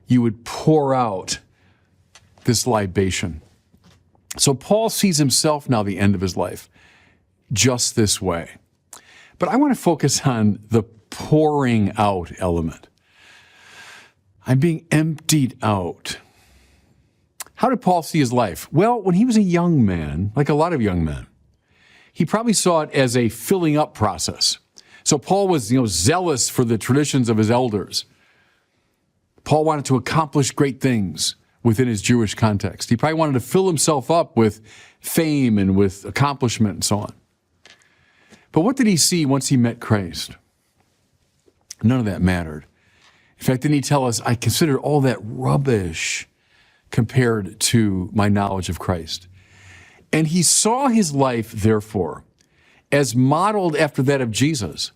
you would pour out this libation. So Paul sees himself now, the end of his life, just this way. But I want to focus on the pouring out element. I'm being emptied out. How did Paul see his life? Well, when he was a young man, like a lot of young men, he probably saw it as a filling up process. So Paul was, zealous for the traditions of his elders. Paul wanted to accomplish great things within his Jewish context. He probably wanted to fill himself up with fame and with accomplishment and so on. But what did he see once he met Christ? None of that mattered. In fact, didn't he tell us, I consider all that rubbish compared to my knowledge of Christ? And he saw his life, therefore, as modeled after that of Jesus.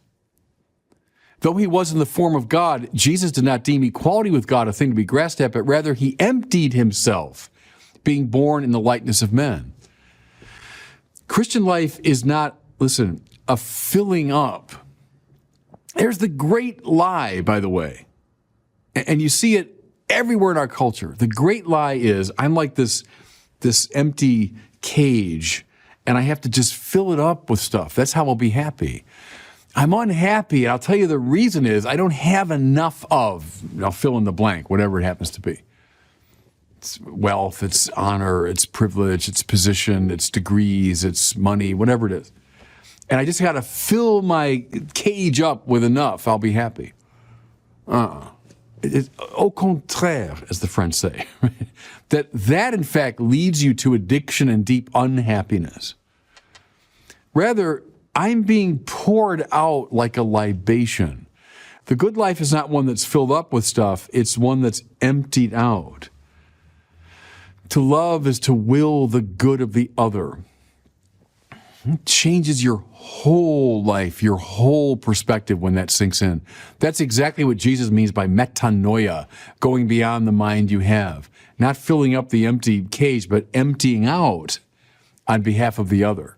Though he was in the form of God, Jesus did not deem equality with God a thing to be grasped at, but rather he emptied himself, being born in the likeness of men. Christian life is not, listen, a filling up. There's the great lie, by the way, and you see it everywhere in our culture. The great lie is, I'm like this empty cage, and I have to just fill it up with stuff. That's how I'll be happy. I'm unhappy, and I'll tell you the reason is I don't have enough of, I'll fill in the blank, whatever it happens to be. It's wealth, it's honor, it's privilege, it's position, it's degrees, it's money, whatever it is. And I just got to fill my cage up with enough, I'll be happy. Au contraire, as the French say, that in fact leads you to addiction and deep unhappiness. Rather, I'm being poured out like a libation. The good life is not one that's filled up with stuff, it's one that's emptied out. To love is to will the good of the other. It changes your whole life, your whole perspective when that sinks in. That's exactly what Jesus means by metanoia, going beyond the mind you have. Not filling up the empty cage, but emptying out on behalf of the other.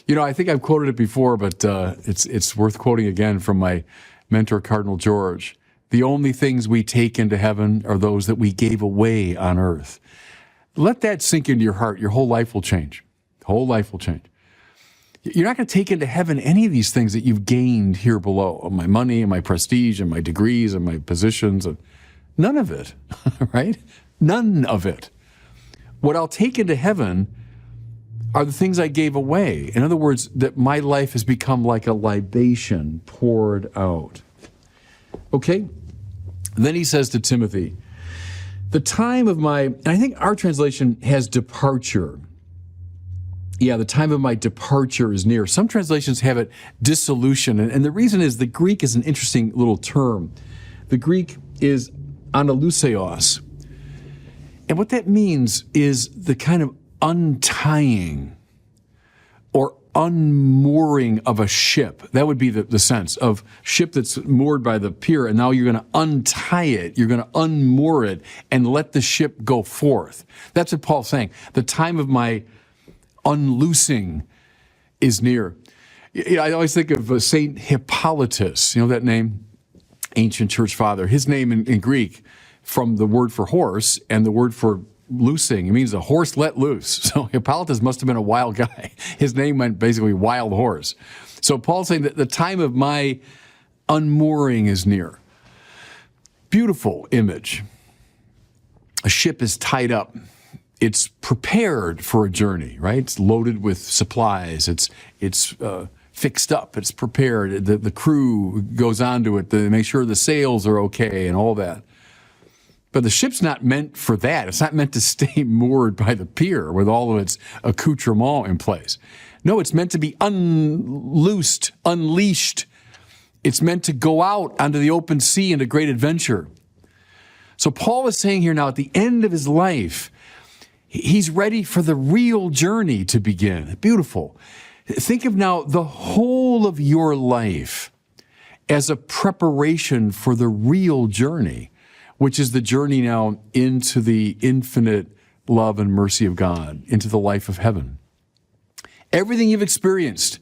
I think I've quoted it before, but it's worth quoting again from my mentor, Cardinal George, The only things we take into heaven are those that we gave away on earth. Let that sink into your heart. Your whole life will change. Whole life will change. You're not going to take into heaven any of these things that you've gained here below. My money and my prestige and my degrees and my positions. And none of it, right? None of it. What I'll take into heaven are the things I gave away. In other words, that my life has become like a libation poured out. Okay? And then he says to Timothy, the time of my, and I think our translation has departure. Yeah, the time of my departure is near. Some translations have it dissolution. And the reason is the Greek is an interesting little term. The Greek is analuseos. And what that means is the kind of untying or unmooring of a ship. That would be the sense of ship that's moored by the pier, and now you're going to untie it, you're going to unmoor it, and let the ship go forth. That's what Paul's saying. The time of my unloosing is near. I always think of Saint Hippolytus, you know that name? Ancient church father. His name in Greek, from the word for horse and the word for loosing, it means a horse let loose. So Hippolytus must have been a wild guy. His name meant basically wild horse. So Paul's saying that the time of my unmooring is near. Beautiful image. A ship is tied up. It's prepared for a journey, right? It's loaded with supplies. It's fixed up. It's prepared. The crew goes onto it to make sure the sails are okay and all that. But the ship's not meant for that. It's not meant to stay moored by the pier with all of its accoutrement in place. No, it's meant to be unloosed, unleashed. It's meant to go out onto the open sea into great adventure. So Paul is saying here now, at the end of his life, he's ready for the real journey to begin. Beautiful. Think of now the whole of your life as a preparation for the real journey, which is the journey now into the infinite love and mercy of God, into the life of heaven. Everything you've experienced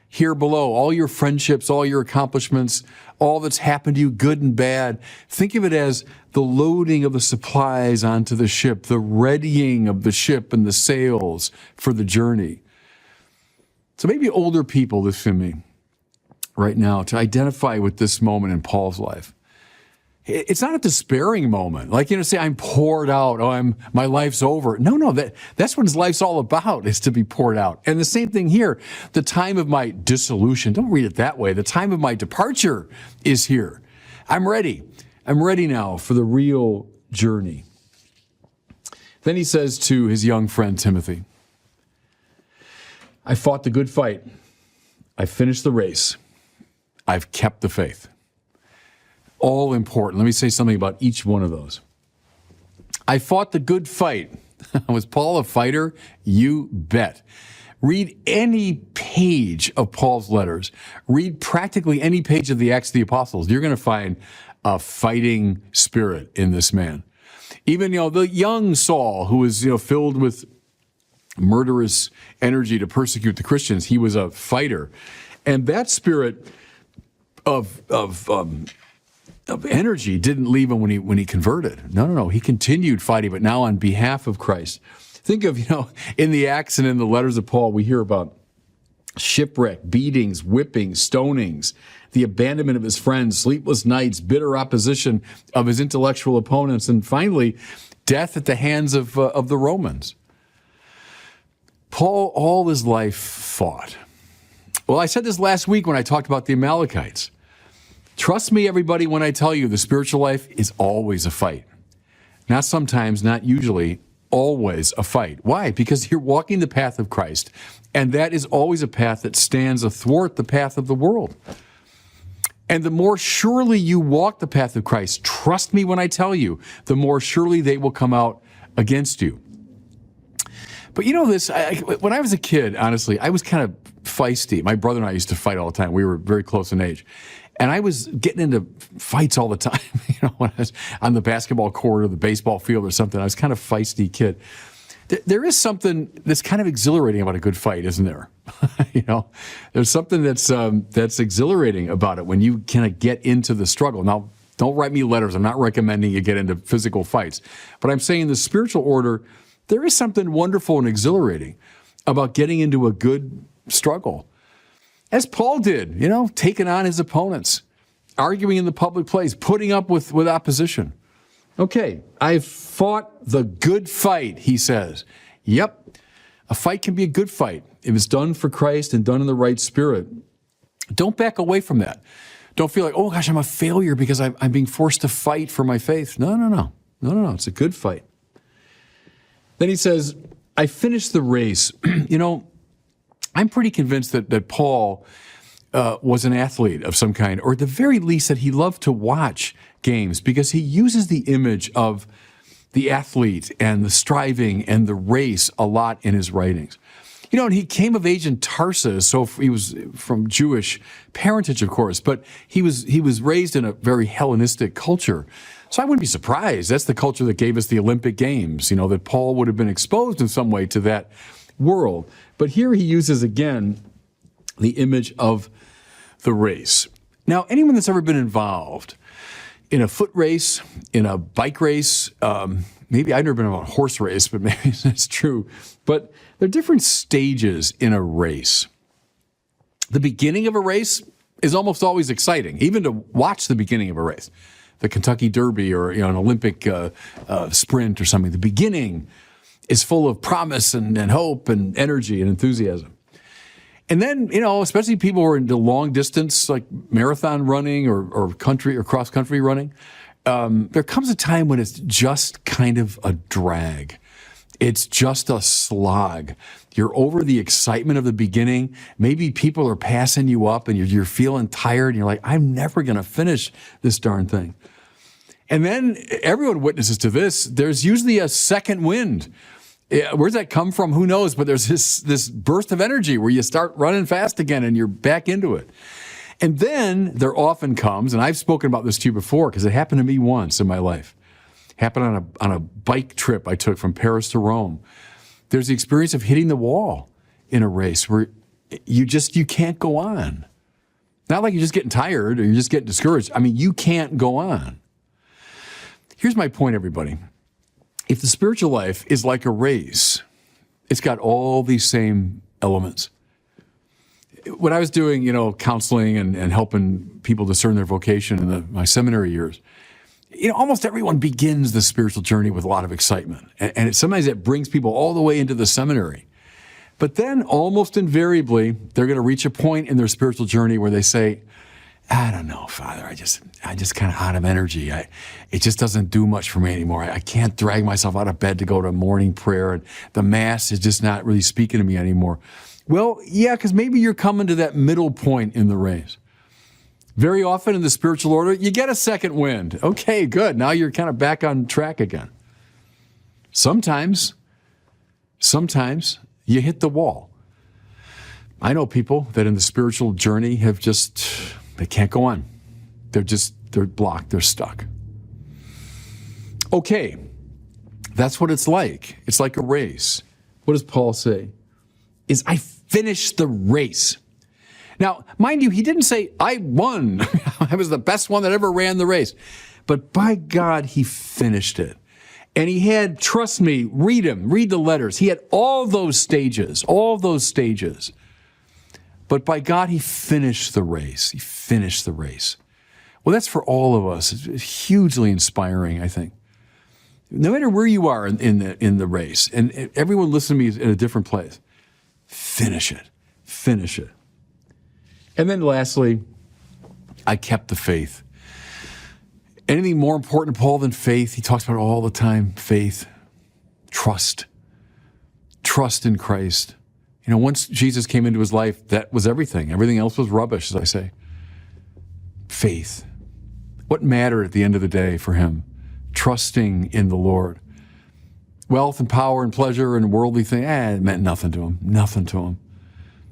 here below, all your friendships, all your accomplishments, all that's happened to you, good and bad, think of it as the loading of the supplies onto the ship, the readying of the ship and the sails for the journey. So maybe older people listen to me right now to identify with this moment in Paul's life. It's not a despairing moment. Like, say, I'm poured out. My life's over. No, that's what his life's all about, is to be poured out. And the same thing here. The time of my dissolution, don't read it that way. The time of my departure is here. I'm ready. I'm ready now for the real journey. Then he says to his young friend, Timothy, I fought the good fight. I finished the race. I've kept the faith. All important. Let me say something about each one of those. I fought the good fight. Was Paul a fighter? You bet. Read any page of Paul's letters. Read practically any page of the Acts of the Apostles. You're going to find a fighting spirit in this man. Even, the young Saul, who was, filled with murderous energy to persecute the Christians, he was a fighter. And that spirit of energy didn't leave him when he converted. No. He continued fighting, but now on behalf of Christ. Think of, in the Acts and in the letters of Paul, we hear about shipwreck, beatings, whippings, stonings, the abandonment of his friends, sleepless nights, bitter opposition of his intellectual opponents, and finally, death at the hands of the Romans. Paul, all his life, fought. Well, I said this last week when I talked about the Amalekites. Trust me, everybody, when I tell you the spiritual life is always a fight. Not sometimes, not usually, always a fight. Why? Because you're walking the path of Christ, and that is always a path that stands athwart the path of the world. And the more surely you walk the path of Christ, trust me when I tell you, the more surely they will come out against you. But when I was a kid, honestly, I was kind of feisty. My brother and I used to fight all the time. We were very close in age. And I was getting into fights all the time, when I was on the basketball court or the baseball field or something. I was kind of feisty kid. There is something that's kind of exhilarating about a good fight, isn't there? There's something that's exhilarating about it when you kind of get into the struggle. Now, Don't write me letters. I'm not recommending you get into physical fights. But I'm saying the spiritual order, there is something wonderful and exhilarating about getting into a good struggle. As Paul did, taking on his opponents, arguing in the public place, putting up with opposition. Okay, I've fought the good fight, he says. Yep, a fight can be a good fight if it's done for Christ and done in the right spirit. Don't back away from that. Don't feel like, oh gosh, I'm a failure because I'm being forced to fight for my faith. No. It's a good fight. Then he says, I finished the race. I'm pretty convinced that Paul was an athlete of some kind, or at the very least that he loved to watch games because he uses the image of the athlete and the striving and the race a lot in his writings. And he came of age in Tarsus, so he was from Jewish parentage, of course, but he was raised in a very Hellenistic culture. So I wouldn't be surprised. That's the culture that gave us the Olympic Games, that Paul would have been exposed in some way to that world. But here he uses, again, the image of the race. Now, anyone that's ever been involved in a foot race, in a bike race, maybe I've never been on a horse race, but maybe that's true. But there are different stages in a race. The beginning of a race is almost always exciting, even to watch the beginning of a race. The Kentucky Derby or an Olympic sprint or something. The beginning is full of promise and hope and energy and enthusiasm. And then, especially people who are into long distance, like marathon running or country or cross country running, there comes a time when it's just kind of a drag. It's just a slog. You're over the excitement of the beginning. Maybe people are passing you up and you're feeling tired and you're like, I'm never going to finish this darn thing. And then everyone witnesses to this. There's usually a second wind. Where's that come from? Who knows? But there's this burst of energy where you start running fast again and you're back into it. And then there often comes, and I've spoken about this to you before because it happened to me once in my life. Happened on a bike trip I took from Paris to Rome. There's the experience of hitting the wall in a race where you can't go on. Not like you're just getting tired or you're just getting discouraged. I mean, you can't go on. Here's my point, everybody. If the spiritual life is like a race, it's got all these same elements. When I was doing, counseling and helping people discern their vocation in my seminary years, almost everyone begins the spiritual journey with a lot of excitement. And sometimes it brings people all the way into the seminary. But then almost invariably, they're going to reach a point in their spiritual journey where they say, I don't know, Father, I just kind of out of energy. It just doesn't do much for me anymore. I can't drag myself out of bed to go to morning prayer. And the Mass is just not really speaking to me anymore. Well, yeah, because maybe you're coming to that middle point in the race. Very often in the spiritual order, you get a second wind. Okay, good. Now you're kind of back on track again. Sometimes you hit the wall. I know people that in the spiritual journey they can't go on. They're blocked, they're stuck. Okay, that's what it's like. It's like a race. What does Paul say? I finished the race. Now, mind you, he didn't say, I won. I was the best one that ever ran the race. But by God, he finished it. And he had, trust me, read the letters. He had all those stages. But by God, he finished the race. He finished the race. Well, that's for all of us. It's hugely inspiring, I think. No matter where you are in the race, and everyone listening to me is in a different place, finish it. Finish it. And then lastly, I kept the faith. Anything more important to Paul than faith? He talks about it all the time. Faith, trust in Christ. Once Jesus came into his life, that was everything. Everything else was rubbish, as I say. Faith. What mattered at the end of the day for him? Trusting in the Lord. Wealth and power and pleasure and worldly things, it meant nothing to him. Nothing to him.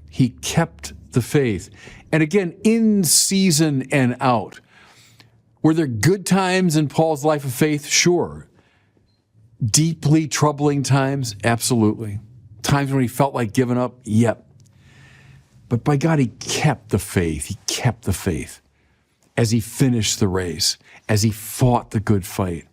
He kept the faith. And again, in season and out. Were there good times in Paul's life of faith? Sure. Deeply troubling times? Absolutely. Times when he felt like giving up? Yep. But by God, he kept the faith. He kept the faith. as he finished the race, as he fought the good fight.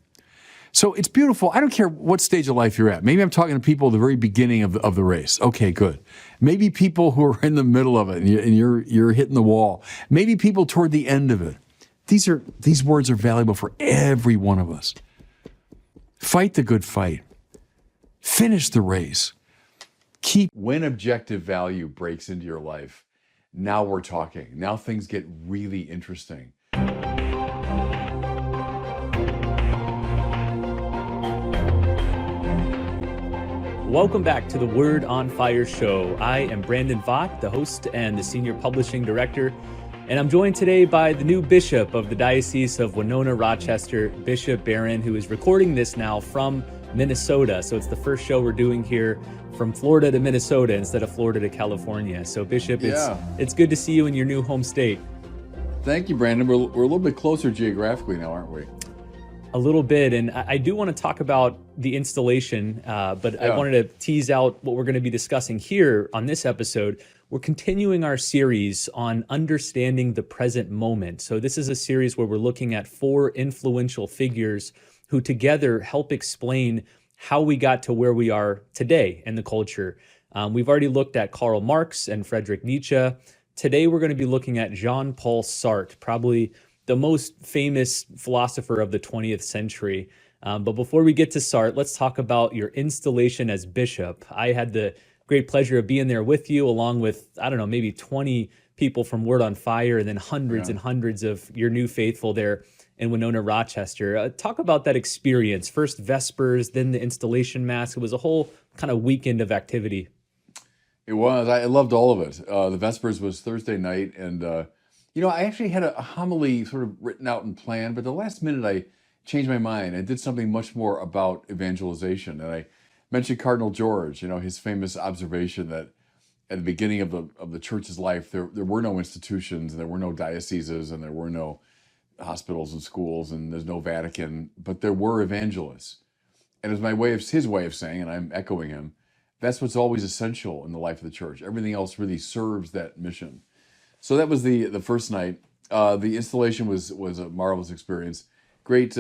So it's beautiful. I don't care what stage of life you're at. Maybe I'm talking to people at the very beginning of the race. Okay, good. Maybe people who are in the middle of it and you're hitting the wall. Maybe people toward the end of it. These words are valuable for every one of us. Fight the good fight. Finish the race. When objective value breaks into your life, now we're talking. Now things get really interesting. Welcome back to the Word on Fire show. I am Brandon Vaught, the host and the senior publishing director, and I'm joined today by the new bishop of the Diocese of Winona, Rochester, Bishop Barron, who is recording this now from Minnesota. So it's the first show we're doing here from Florida to Minnesota instead of Florida to California. So Bishop, it's good to see you in your new home state. Thank you, Brandon. We're a little bit closer geographically now, aren't we? A little bit, and I do want to talk about the installation, but I wanted to tease out what we're going to be discussing here on this episode. We're continuing our series on understanding the present moment. So this is a series where we're looking at 4 influential figures who together help explain how we got to where we are today in the culture. We've already looked at Karl Marx and Friedrich Nietzsche. Today we're going to be looking at Jean-Paul Sartre, probably the most famous philosopher of the 20th century. But before we get to Sartre, let's talk about your installation as bishop. I had the great pleasure of being there with you, along with, maybe 20 people from Word on Fire, and then hundreds and hundreds of your new faithful there in Winona, Rochester. Talk about that experience. First Vespers, then the installation Mass. It was a whole kind of weekend of activity. It was. I loved all of it. The Vespers was Thursday night, and I actually had a homily sort of written out and planned, but the last minute I changed my mind. I did something much more about evangelization, and I mentioned Cardinal George. His famous observation that at the beginning of the church's life, there were no institutions, and there were no dioceses, and there were no hospitals and schools, and there's no Vatican, but there were evangelists. And it was his way of saying, and I'm echoing him, that's what's always essential in the life of the church. Everything else really serves that mission. So that was the first night. The installation was a marvelous experience. Great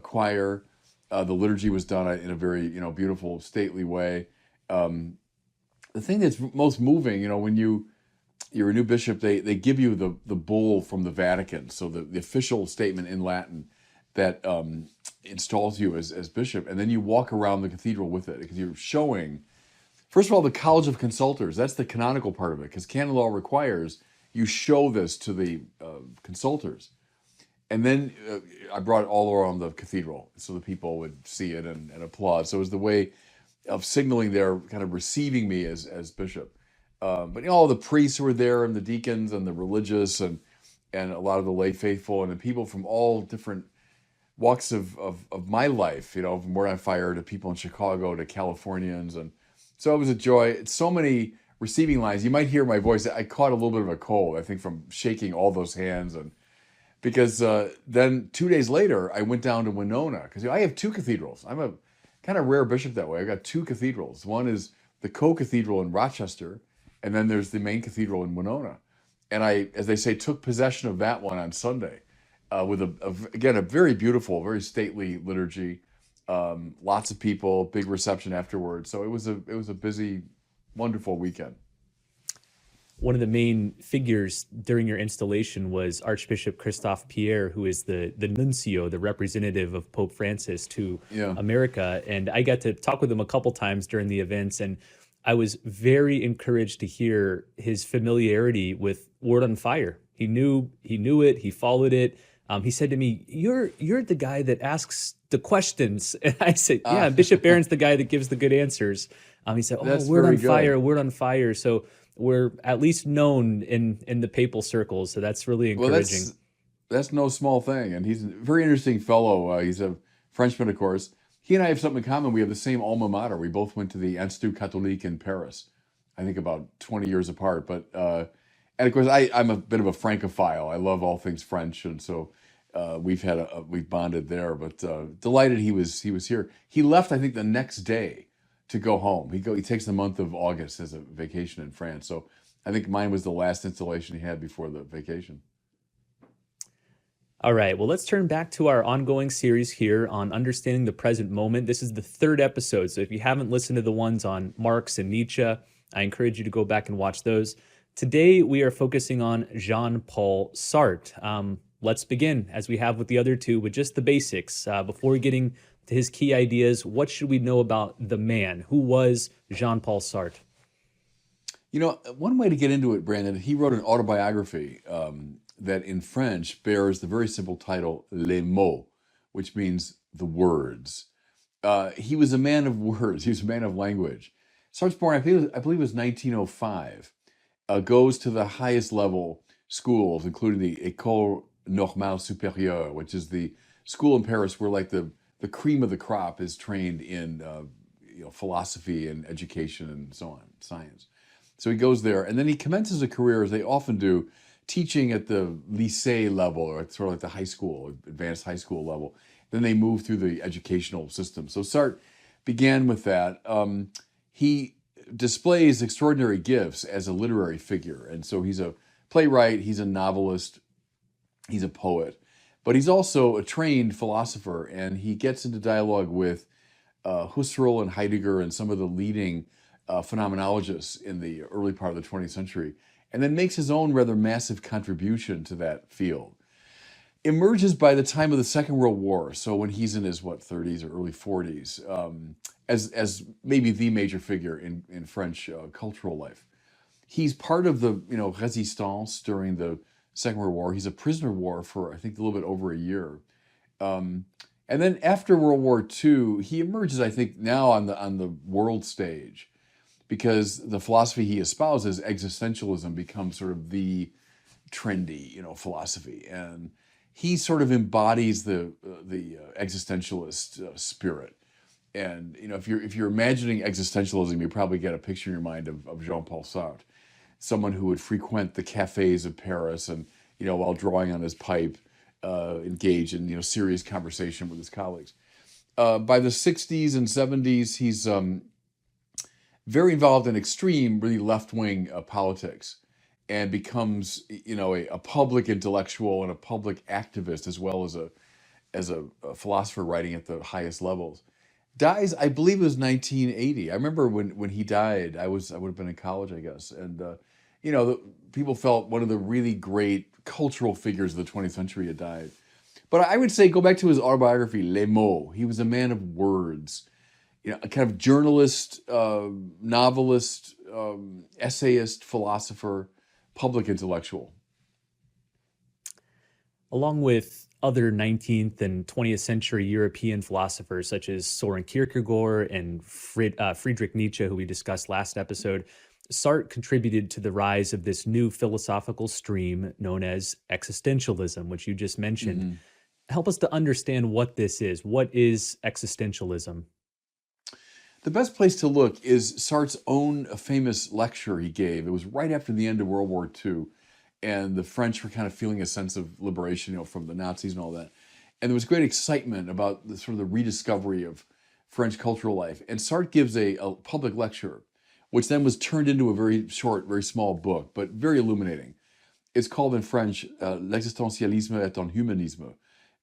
choir. The liturgy was done in a very beautiful, stately way. The thing that's most moving, when you're a new bishop, they give you the bull from the Vatican, so the official statement in Latin that installs you as bishop, and then you walk around the cathedral with it because you're showing, first of all, the College of Consultors. That's the canonical part of it, because canon law requires you show this to the consultors. And then I brought it all around the cathedral so the people would see it and applaud. So it was the way of signaling their kind of receiving me as bishop. But all the priests were there, and the deacons and the religious and a lot of the lay faithful and the people from all different walks of my life, from Word on Fire to people in Chicago to Californians. And so it was a joy. It's so many receiving lines. You might hear my voice. I caught a little bit of a cold, I think, from shaking all those hands. And because then 2 days later, I went down to Winona, because I have 2 cathedrals. I'm a kind of rare bishop that way. I got 2 cathedrals. One is the co-cathedral in Rochester, and then there's the main cathedral in Winona. And I, as they say, took possession of that one on Sunday with a very beautiful, very stately liturgy. Lots of people, big reception afterwards. So it was a busy, wonderful weekend. One of the main figures during your installation was Archbishop Christophe Pierre, who is the nuncio, the representative of Pope Francis to America. And I got to talk with him a couple times during the events, and I was very encouraged to hear his familiarity with Word on Fire. He knew it, he followed it. He said to me, "You're the guy that asks the questions." And I said, "Yeah, Bishop Barron's the guy that gives the good answers." He said, "Oh, Word on Fire, Word on Fire." So we're at least known in the papal circles. So that's really encouraging. Well, that's no small thing. And he's a very interesting fellow. He's a Frenchman, of course. He and I have something in common. We have the same alma mater. We both went to the Institut Catholique in Paris, I think about 20 years apart. But and of course, I'm a bit of a Francophile. I love all things French, and so we've bonded there. But delighted he was here. He left, I think, the next day to go home. He takes the month of August as a vacation in France. So I think mine was the last installation he had before the vacation. All right, well, let's turn back to our ongoing series here on understanding the present moment. This is the third episode, so if you haven't listened to the ones on Marx and Nietzsche, I encourage you to go back and watch those. Today, we are focusing on Jean-Paul Sartre. Let's begin, as we have with the other two, with just the basics. Before getting to his key ideas, what should we know about the man? Who was Jean-Paul Sartre? You know, one way to get into it, Brandon, he wrote an autobiography that in French bears the very simple title Les mots, which means the words. He was a man of words. He was a man of language. Sartre's born, I believe it was 1905. Goes to the highest level schools, including the École Normale Supérieure, which is the school in Paris where like the cream of the crop is trained in philosophy and education and so on, science. So he goes there, and then he commences a career, as they often do, teaching at the lycée level, or sort of like the high school, advanced high school level. Then they move through the educational system. So Sartre began with that. He displays extraordinary gifts as a literary figure. And so he's a playwright, he's a novelist, he's a poet, but he's also a trained philosopher, and he gets into dialogue with Husserl and Heidegger and some of the leading phenomenologists in the early part of the 20th century, and then makes his own rather massive contribution to that field. Emerges by the time of the Second World War, so when he's in his 30s or early 40s, as maybe the major figure in French cultural life. He's part of the resistance during the Second World War. He's a prisoner of war for I think a little bit over a year, and then after World War II, he emerges I think now on the world stage, because the philosophy he espouses, existentialism, becomes sort of the trendy philosophy, and he sort of embodies the existentialist spirit. And if you're imagining existentialism, you probably get a picture in your mind of Jean-Paul Sartre, someone who would frequent the cafes of Paris and while drawing on his pipe, engage in serious conversation with his colleagues. By the 60s and 70s, he's very involved in extreme, really left-wing politics, and becomes a public intellectual and a public activist, as well as a philosopher writing at the highest levels. Dies, I believe it was 1980. I remember when he died, I would have been in college, I guess, and people felt one of the really great cultural figures of the 20th century had died. But I would say go back to his autobiography, Les mots. He was a man of words, a kind of journalist, novelist, essayist, philosopher, public intellectual. Along with other 19th and 20th century European philosophers such as Soren Kierkegaard and Friedrich Nietzsche, who we discussed last episode, Sartre contributed to the rise of this new philosophical stream known as existentialism, which you just mentioned. Mm-hmm. Help us to understand what this is. What is existentialism? The best place to look is Sartre's own famous lecture he gave. It was right after the end of World War II, and the French were kind of feeling a sense of liberation, from the Nazis and all that. And there was great excitement about the sort of the rediscovery of French cultural life. And Sartre gives a public lecture, which then was turned into a very short, very small book, but very illuminating. It's called in French, L'existentialisme est un humanisme.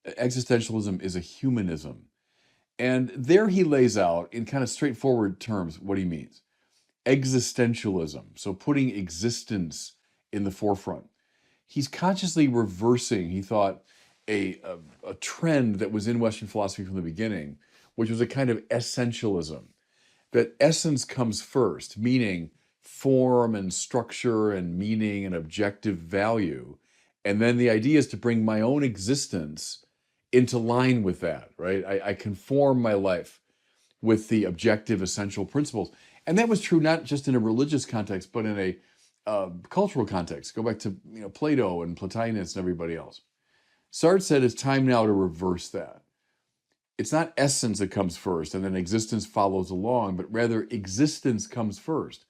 Existentialism is a humanism. And there he lays out in kind of straightforward terms what he means. Existentialism, so putting existence in the forefront. He's consciously reversing, he thought, a trend that was in Western philosophy from the beginning, which was a kind of essentialism, that essence comes first, meaning form and structure and meaning and objective value. And then the idea is to bring my own existence into line with that, right? I conform my life with the objective essential principles. And that was true not just in a religious context, but in a cultural context. Go back to Plato and Plotinus and everybody else. Sartre said it's time now to reverse that. It's not essence that comes first and then existence follows along, but rather existence comes first,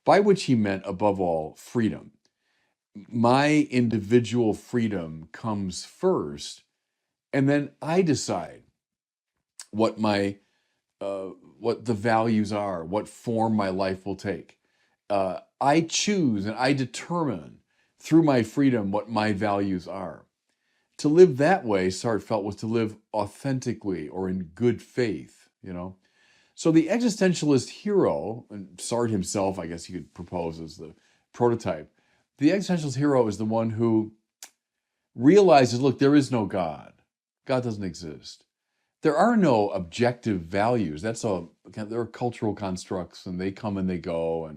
by which he meant, above all, freedom. My individual freedom comes first, and then I decide what the values are, what form my life will take. I choose and I determine through my freedom what my values are. to live that way, Sartre felt, was to live authentically or in good faith, you know? So the existentialist hero, and Sartre himself, I guess you could propose as the prototype, the existentialist hero is the one who realizes, look, there is no God. God doesn't exist. There are no objective values. There are cultural constructs, and they come and they go.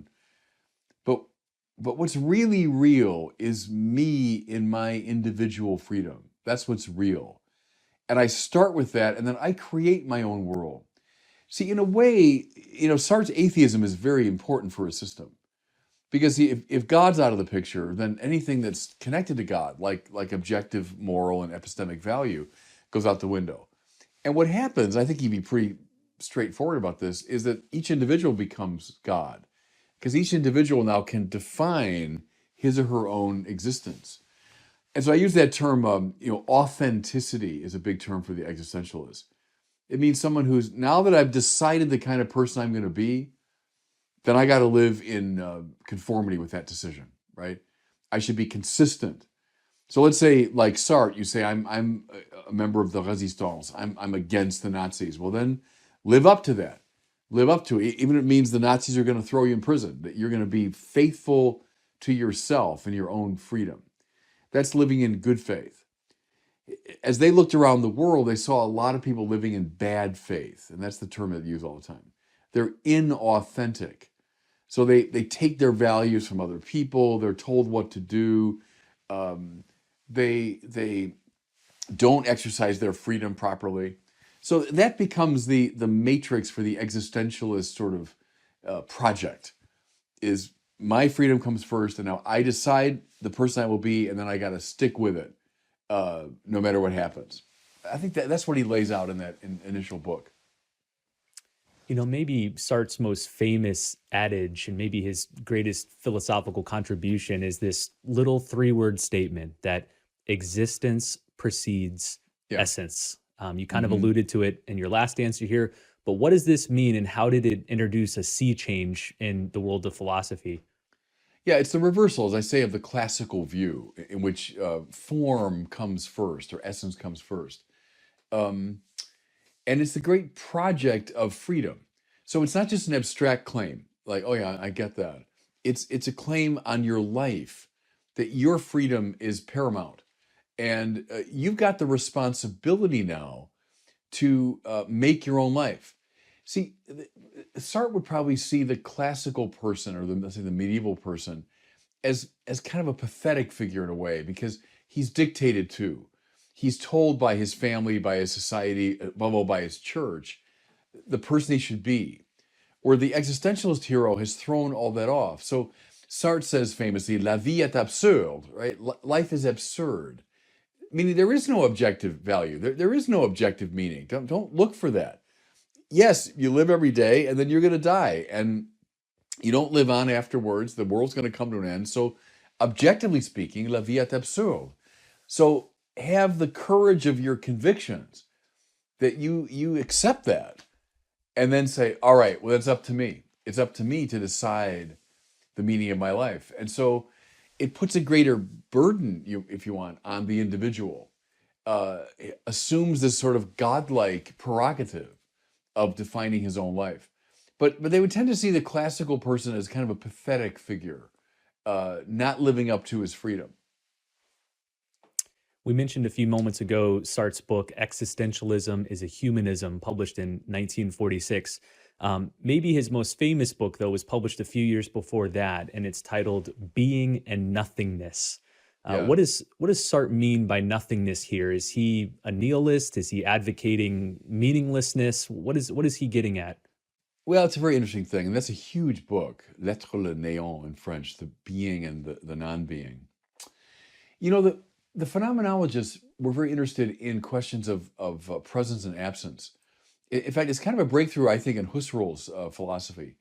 But what's really real is me in my individual freedom. That's what's real. And I start with that, and then I create my own world. See, in a way, Sartre's atheism is very important for a system. Because if God's out of the picture, then anything that's connected to God, like objective moral and epistemic value, goes out the window. And what happens, I think he'd be pretty straightforward about this, is that each individual becomes God. Because each individual now can define his or her own existence. And so I use that term, authenticity is a big term for the existentialist. It means someone who's, now that I've decided the kind of person I'm going to be, then I got to live in conformity with that decision, right? I should be consistent. So let's say, like Sartre, you say, I'm a member of the Resistance. I'm against the Nazis. Well, then live up to that. Live up to it. Even if it means the Nazis are going to throw you in prison, that you're going to be faithful to yourself and your own freedom. That's living in good faith. As they looked around the world, they saw a lot of people living in bad faith. And that's the term that they use all the time. They're inauthentic. So they take their values from other people. They're told what to do. They don't exercise their freedom properly. So that becomes the matrix for the existentialist sort of project. Is my freedom comes first, and now I decide the person I will be, and then I got to stick with it, no matter what happens. I think that's what he lays out in that initial book. Maybe Sartre's most famous adage and maybe his greatest philosophical contribution is this little 3-word statement that existence precedes essence. You kind of alluded to it in your last answer here, but what does this mean and how did it introduce a sea change in the world of philosophy? Yeah, it's the reversal, as I say, of the classical view in which form comes first or essence comes first. And it's the great project of freedom. So it's not just an abstract claim, like, oh yeah, I get that. It's a claim on your life that your freedom is paramount. And you've got the responsibility now to make your own life. See, Sartre would probably see the classical person, or let's say the medieval person, as kind of a pathetic figure in a way, because he's dictated to. He's told by his family, by his society, above all by his church, the person he should be. Where the existentialist hero has thrown all that off. So Sartre says famously, la vie est absurde, right? Life is absurd. Meaning there is no objective value. There is no objective meaning. Don't look for that. Yes, you live every day and then you're going to die. And you don't live on afterwards. The world's going to come to an end. So objectively speaking, la vie est absurde. So have the courage of your convictions that you accept that and then say, all right, well, it's up to me. It's up to me to decide the meaning of my life. And so it puts a greater burden, if you want, on the individual. It assumes this sort of godlike prerogative of defining his own life. But they would tend to see the classical person as kind of a pathetic figure, not living up to his freedom. We mentioned a few moments ago Sartre's book, Existentialism is a Humanism, published in 1946. Maybe his most famous book, though, was published a few years before that, and it's titled Being and Nothingness. What does Sartre mean by nothingness here? Is he a nihilist? Is he advocating meaninglessness? What is he getting at? Well, it's a very interesting thing, and that's a huge book, L'être le néant in French, the being and the non-being. The phenomenologists were very interested in questions of presence and absence. In fact, it's kind of a breakthrough, I think, in Husserl's philosophy,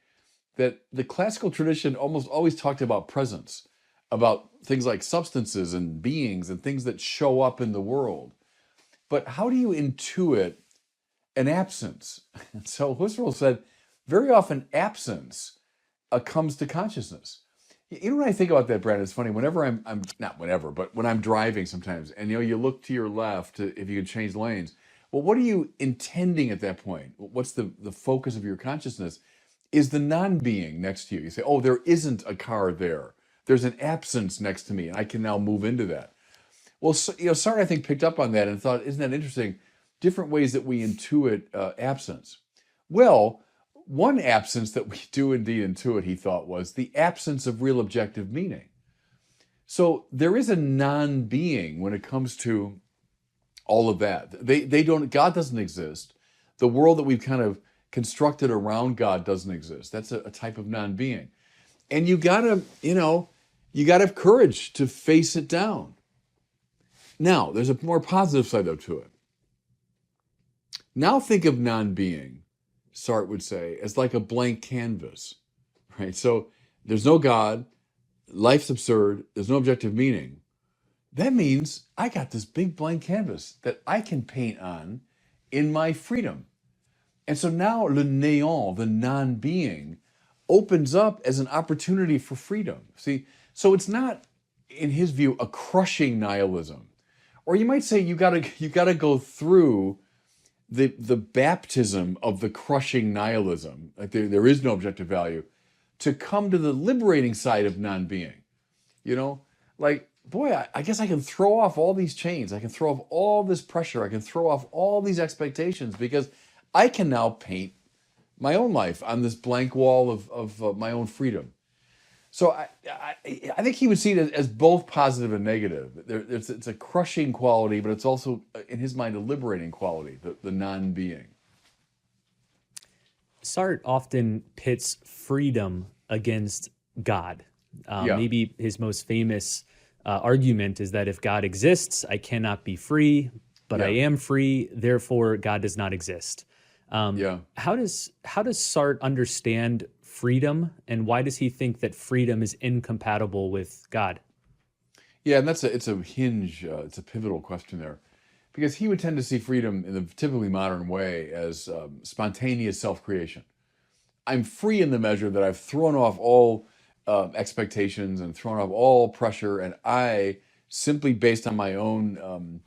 that the classical tradition almost always talked about presence, about things like substances and beings and things that show up in the world. But how do you intuit an absence? So Husserl said, very often absence comes to consciousness. You know what I think about that, Brad? It's funny. Whenever I'm not whenever, but when I'm driving sometimes, and you look to your left if you can change lanes. Well, what are you intending at that point? What's the focus of your consciousness? Is the non-being next to you? You say, "Oh, there isn't a car there. There's an absence next to me, and I can now move into that." Well, so, Sartre, I think, picked up on that and thought, "Isn't that interesting? Different ways that we intuit absence." Well, one absence that we do indeed intuit, he thought, was the absence of real objective meaning. So there is a non-being when it comes to all of that. They don't. God doesn't exist. The world that we've kind of constructed around God doesn't exist. That's a type of non-being, and you gotta have courage to face it down. Now, there's a more positive side though to it. Now think of non-being, Sartre would say, as like a blank canvas, right? So there's no God, life's absurd, there's no objective meaning. That means I got this big blank canvas that I can paint on in my freedom. And so now le néant, the non-being, opens up as an opportunity for freedom. See, so it's not, in his view, a crushing nihilism. Or you might say you gotta go through the baptism of the crushing nihilism, like there is no objective value, to come to the liberating side of non-being. Like, boy, I guess I can throw off all these chains. I can throw off all this pressure. I can throw off all these expectations because I can now paint my own life on this blank wall of my own freedom. So I think he would see it as both positive and negative. It's a crushing quality, but it's also, in his mind, a liberating quality, the non-being. Sartre often pits freedom against God. Yeah. Maybe his most famous argument is that if God exists, I cannot be free, but I am free, therefore God does not exist. How does Sartre understand freedom, and why does he think that freedom is incompatible with God? Yeah, and it's a hinge, it's a pivotal question there, because he would tend to see freedom in the typically modern way as spontaneous self-creation. I'm free in the measure that I've thrown off all expectations and thrown off all pressure, and I, simply based on my own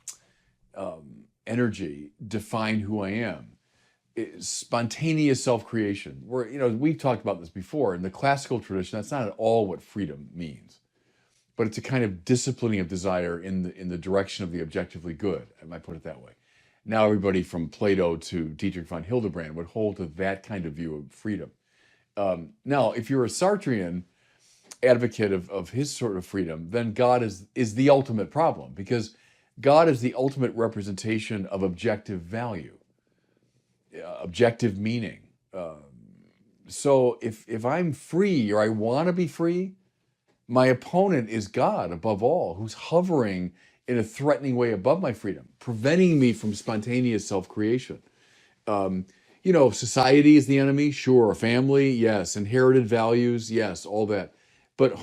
energy, define who I am. Spontaneous self-creation, where, we've talked about this before. In the classical tradition, that's not at all what freedom means, but it's a kind of disciplining of desire in the direction of the objectively good. I might put it that way. Now everybody from Plato to Dietrich von Hildebrand would hold to that kind of view of freedom. Now, if you're a Sartrean advocate of his sort of freedom, then God is the ultimate problem, because God is the ultimate representation of objective value. Objective meaning. So if I'm free, or I want to be free, my opponent is God above all, who's hovering in a threatening way above my freedom, preventing me from spontaneous self-creation. Society is the enemy, sure. Family, yes. Inherited values, yes. All that, but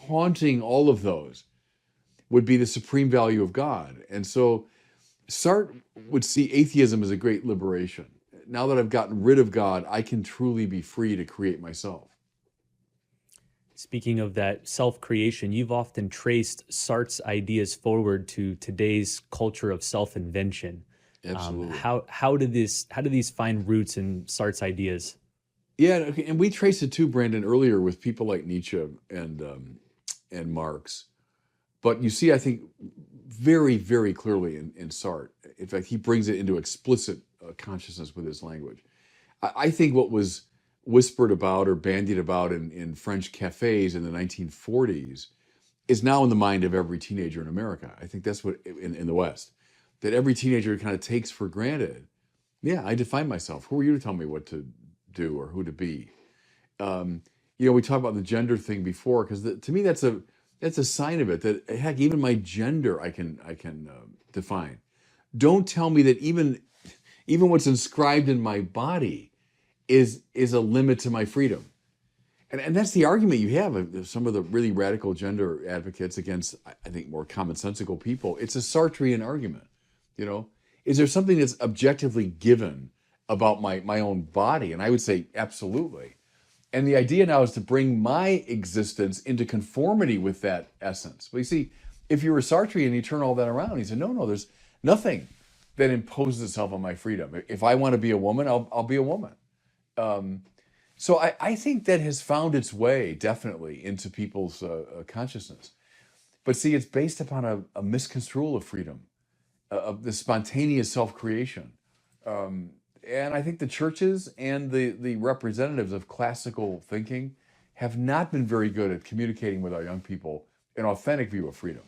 haunting all of those would be the supreme value of God. And so Sartre would see atheism as a great liberation. Now that I've gotten rid of God, I can truly be free to create myself. Speaking of that self-creation, you've often traced Sartre's ideas forward to today's culture of self-invention. Absolutely. How do these find roots in Sartre's ideas? Yeah, and we traced it too, Brandon, earlier with people like Nietzsche and Marx. But you see, I think, very, very clearly in Sartre. In fact, he brings it into explicit consciousness with his language. I think what was whispered about or bandied about in French cafes in the 1940s is now in the mind of every teenager in America. I think that's what, in the West, that every teenager kind of takes for granted. Yeah, I define myself. Who are you to tell me what to do or who to be? We talked about the gender thing before, because to me that's a sign of it, that heck, even my gender I can define. Don't tell me that even what's inscribed in my body is a limit to my freedom. And that's the argument you have of some of the really radical gender advocates against, I think, more commonsensical people. It's a Sartrean argument. Is there something that's objectively given about my own body? And I would say absolutely. And the idea now is to bring my existence into conformity with that essence. But you see, if you were Sartre and you turn all that around, he said, no, there's nothing that imposes itself on my freedom. If I want to be a woman, I'll be a woman. So I think that has found its way definitely into people's consciousness. But see, it's based upon a misconstrual of freedom, of the spontaneous self-creation. And I think the churches and the representatives of classical thinking have not been very good at communicating with our young people an authentic view of freedom.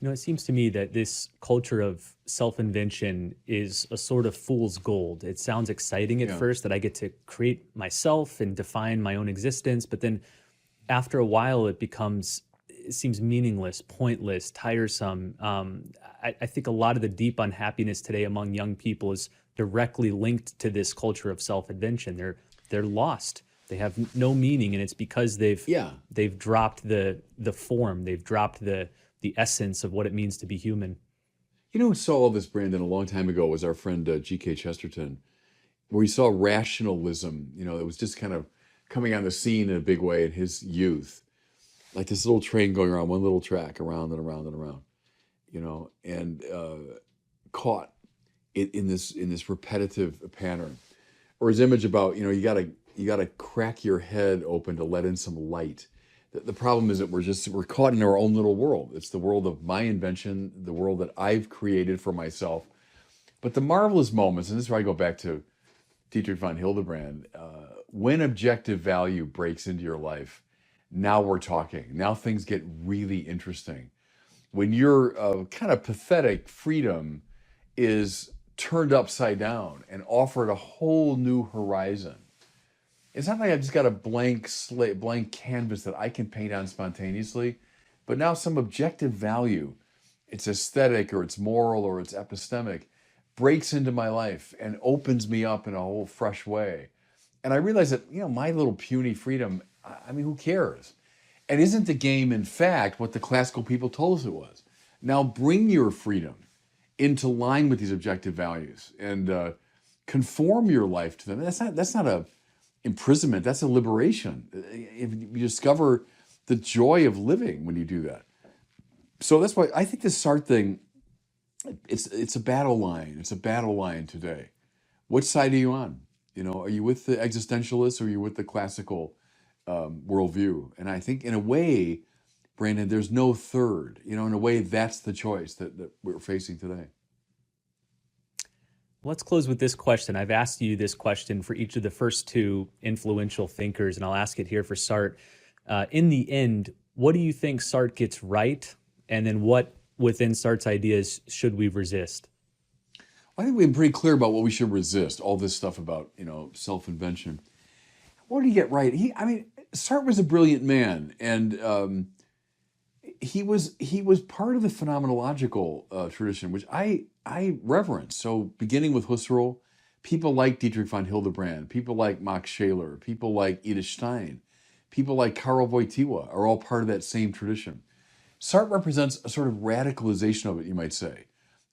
It seems to me that this culture of self-invention is a sort of fool's gold. It sounds exciting at first that I get to create myself and define my own existence, but then after a while it seems meaningless, pointless, tiresome. I think a lot of the deep unhappiness today among young people is directly linked to this culture of self-invention. They're lost. They have no meaning, and it's because they've dropped the form. They've dropped the essence of what it means to be human. You know who saw all this, Brandon, a long time ago was our friend G.K. Chesterton, where he saw rationalism, that was just kind of coming on the scene in a big way in his youth. Like this little train going around one little track, around and around and around, and caught in this repetitive pattern. Or his image about, you gotta crack your head open to let in some light. The problem is that we're caught in our own little world. It's the world of my invention, the world that I've created for myself. But the marvelous moments, and this is where I go back to Dietrich von Hildebrand, when objective value breaks into your life, now we're talking. Now things get really interesting. When your kind of pathetic freedom is turned upside down and offered a whole new horizon. It's not like I've just got a blank slate, blank canvas that I can paint on spontaneously, but now some objective value, it's aesthetic or it's moral or it's epistemic, breaks into my life and opens me up in a whole fresh way. And I realize that, my little puny freedom, I mean, who cares? And isn't the game, in fact, what the classical people told us it was? Now bring your freedom into line with these objective values and conform your life to them. That's not a imprisonment. That's a liberation. If you discover the joy of living when you do that. So that's why I think this Sartre thing, it's a battle line. It's a battle line today. Which side are you on? Are you with the existentialists or are you with the classical worldview? And I think in a way, Brandon, there's no third. In a way, that's the choice that we're facing today. Let's close with this question. I've asked you this question for each of the first two influential thinkers, and I'll ask it here for Sartre. In the end, what do you think Sartre gets right? And then what within Sartre's ideas should we resist? I think we've been pretty clear about what we should resist, all this stuff about, self-invention. What did he get right? Sartre was a brilliant man, and he was part of the phenomenological tradition, which I reverence. So beginning with Husserl, people like Dietrich von Hildebrand, people like Max Scheler, people like Edith Stein, people like Karol Wojtyła are all part of that same tradition. Sartre represents a sort of radicalization of it, you might say,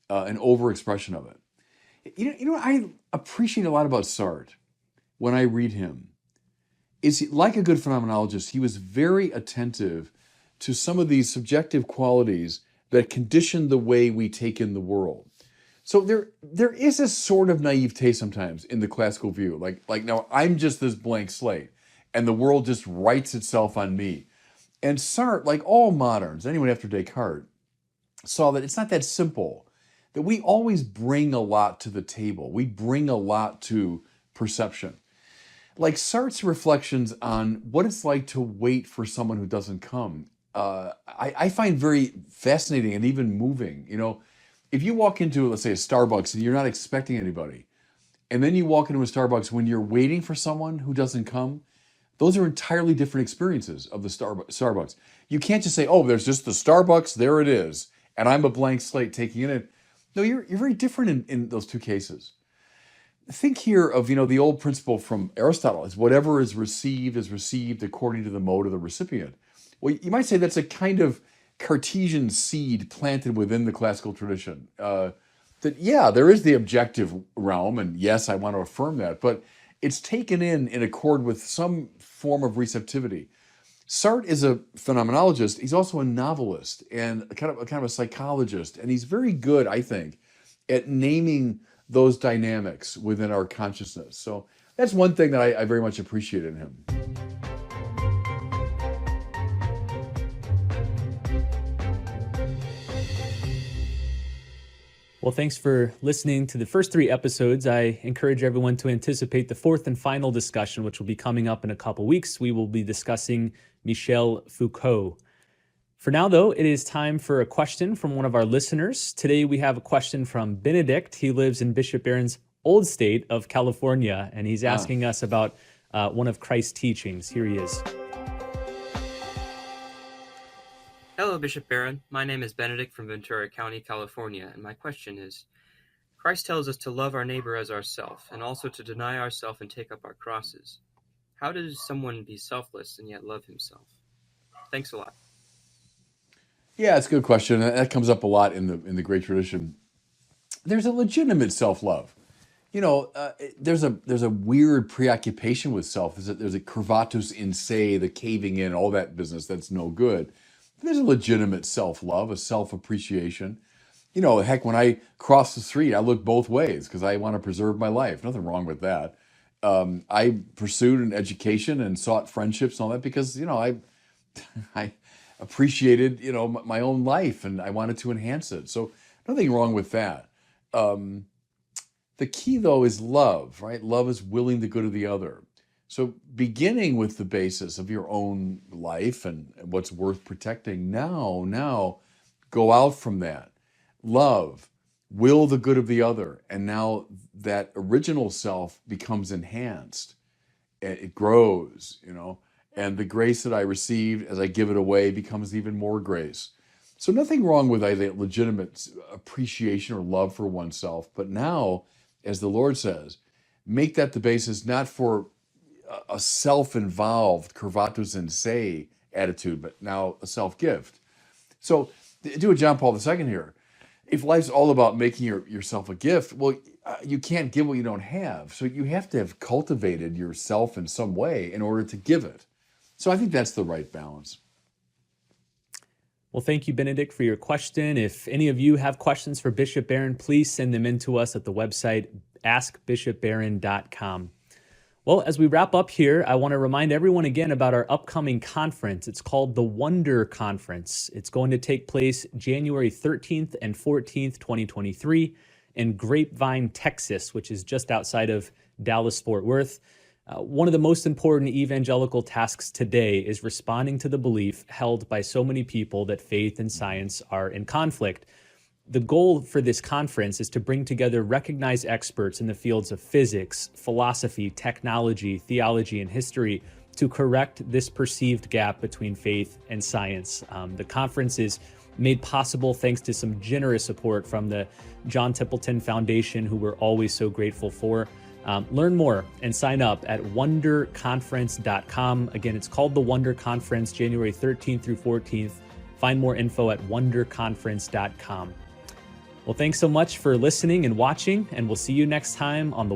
an overexpression of it. What I appreciate a lot about Sartre when I read him is like a good phenomenologist, he was very attentive to some of these subjective qualities that condition the way we take in the world. So there is a sort of naivete sometimes in the classical view, like now I'm just this blank slate, and the world just writes itself on me. And Sartre, like all moderns, anyone after Descartes, saw that it's not that simple, that we always bring a lot to the table. We bring a lot to perception. Like Sartre's reflections on what it's like to wait for someone who doesn't come, I find very fascinating and even moving. If you walk into, let's say, a Starbucks and you're not expecting anybody, and then you walk into a Starbucks when you're waiting for someone who doesn't come, those are entirely different experiences of the Starbucks. You can't just say, oh, there's just the Starbucks, there it is, and I'm a blank slate taking it in. No, you're very different in those two cases. Think here of, the old principle from Aristotle is whatever is received according to the mode of the recipient. Well, you might say that's a kind of Cartesian seed planted within the classical tradition. That, yeah, there is the objective realm, and yes, I want to affirm that, but it's taken in accord with some form of receptivity. Sartre is a phenomenologist. He's also a novelist and a kind of a psychologist, and he's very good, I think, at naming those dynamics within our consciousness. So that's one thing that I very much appreciate in him. Well, thanks for listening to the first 3 episodes. I encourage everyone to anticipate the 4th and final discussion, which will be coming up in a couple weeks. We will be discussing Michel Foucault. For now, though, it is time for a question from one of our listeners. Today, we have a question from Benedict. He lives in Bishop Barron's old state of California, and he's asking us about one of Christ's teachings. Here he is. Hello, Bishop Barron. My name is Benedict from Ventura County, California, and my question is, Christ tells us to love our neighbor as ourself, and also to deny ourselves and take up our crosses. How does someone be selfless and yet love himself? Thanks a lot. Yeah, it's a good question. That comes up a lot in the great tradition. There's a legitimate self-love. There's a weird preoccupation with self. There's a curvatus in se, the caving in, all that business that's no good. There's a legitimate self-love, a self-appreciation. Heck, when I cross the street, I look both ways because I want to preserve my life. Nothing wrong with that. I pursued an education and sought friendships and all that because, I appreciated, my own life and I wanted to enhance it. So nothing wrong with that. The key, though, is love, right? Love is willing the good of the other. So beginning with the basis of your own life and what's worth protecting, now go out from that. Love, will the good of the other. And now that original self becomes enhanced. It grows, and the grace that I received as I give it away becomes even more grace. So nothing wrong with a legitimate appreciation or love for oneself. But now, as the Lord says, make that the basis not for a self-involved curvatus in se attitude, but now a self-gift. So do a John Paul II here. If life's all about making yourself a gift, well, you can't give what you don't have. So you have to have cultivated yourself in some way in order to give it. So I think that's the right balance. Well, thank you, Benedict, for your question. If any of you have questions for Bishop Barron, please send them in to us at the website askbishopbarron.com. Well, as we wrap up here, I want to remind everyone again about our upcoming conference. It's called the Wonder Conference. It's going to take place January 13th and 14th, 2023 in Grapevine, Texas, which is just outside of Dallas-Fort Worth. One of the most important evangelical tasks today is responding to the belief held by so many people that faith and science are in conflict. The goal for this conference is to bring together recognized experts in the fields of physics, philosophy, technology, theology, and history to correct this perceived gap between faith and science. The conference is made possible thanks to some generous support from the John Templeton Foundation, who we're always so grateful for. Learn more and sign up at wonderconference.com. Again, it's called the Wonder Conference, January 13th through 14th. Find more info at wonderconference.com. Well, thanks so much for listening and watching, and we'll see you next time on the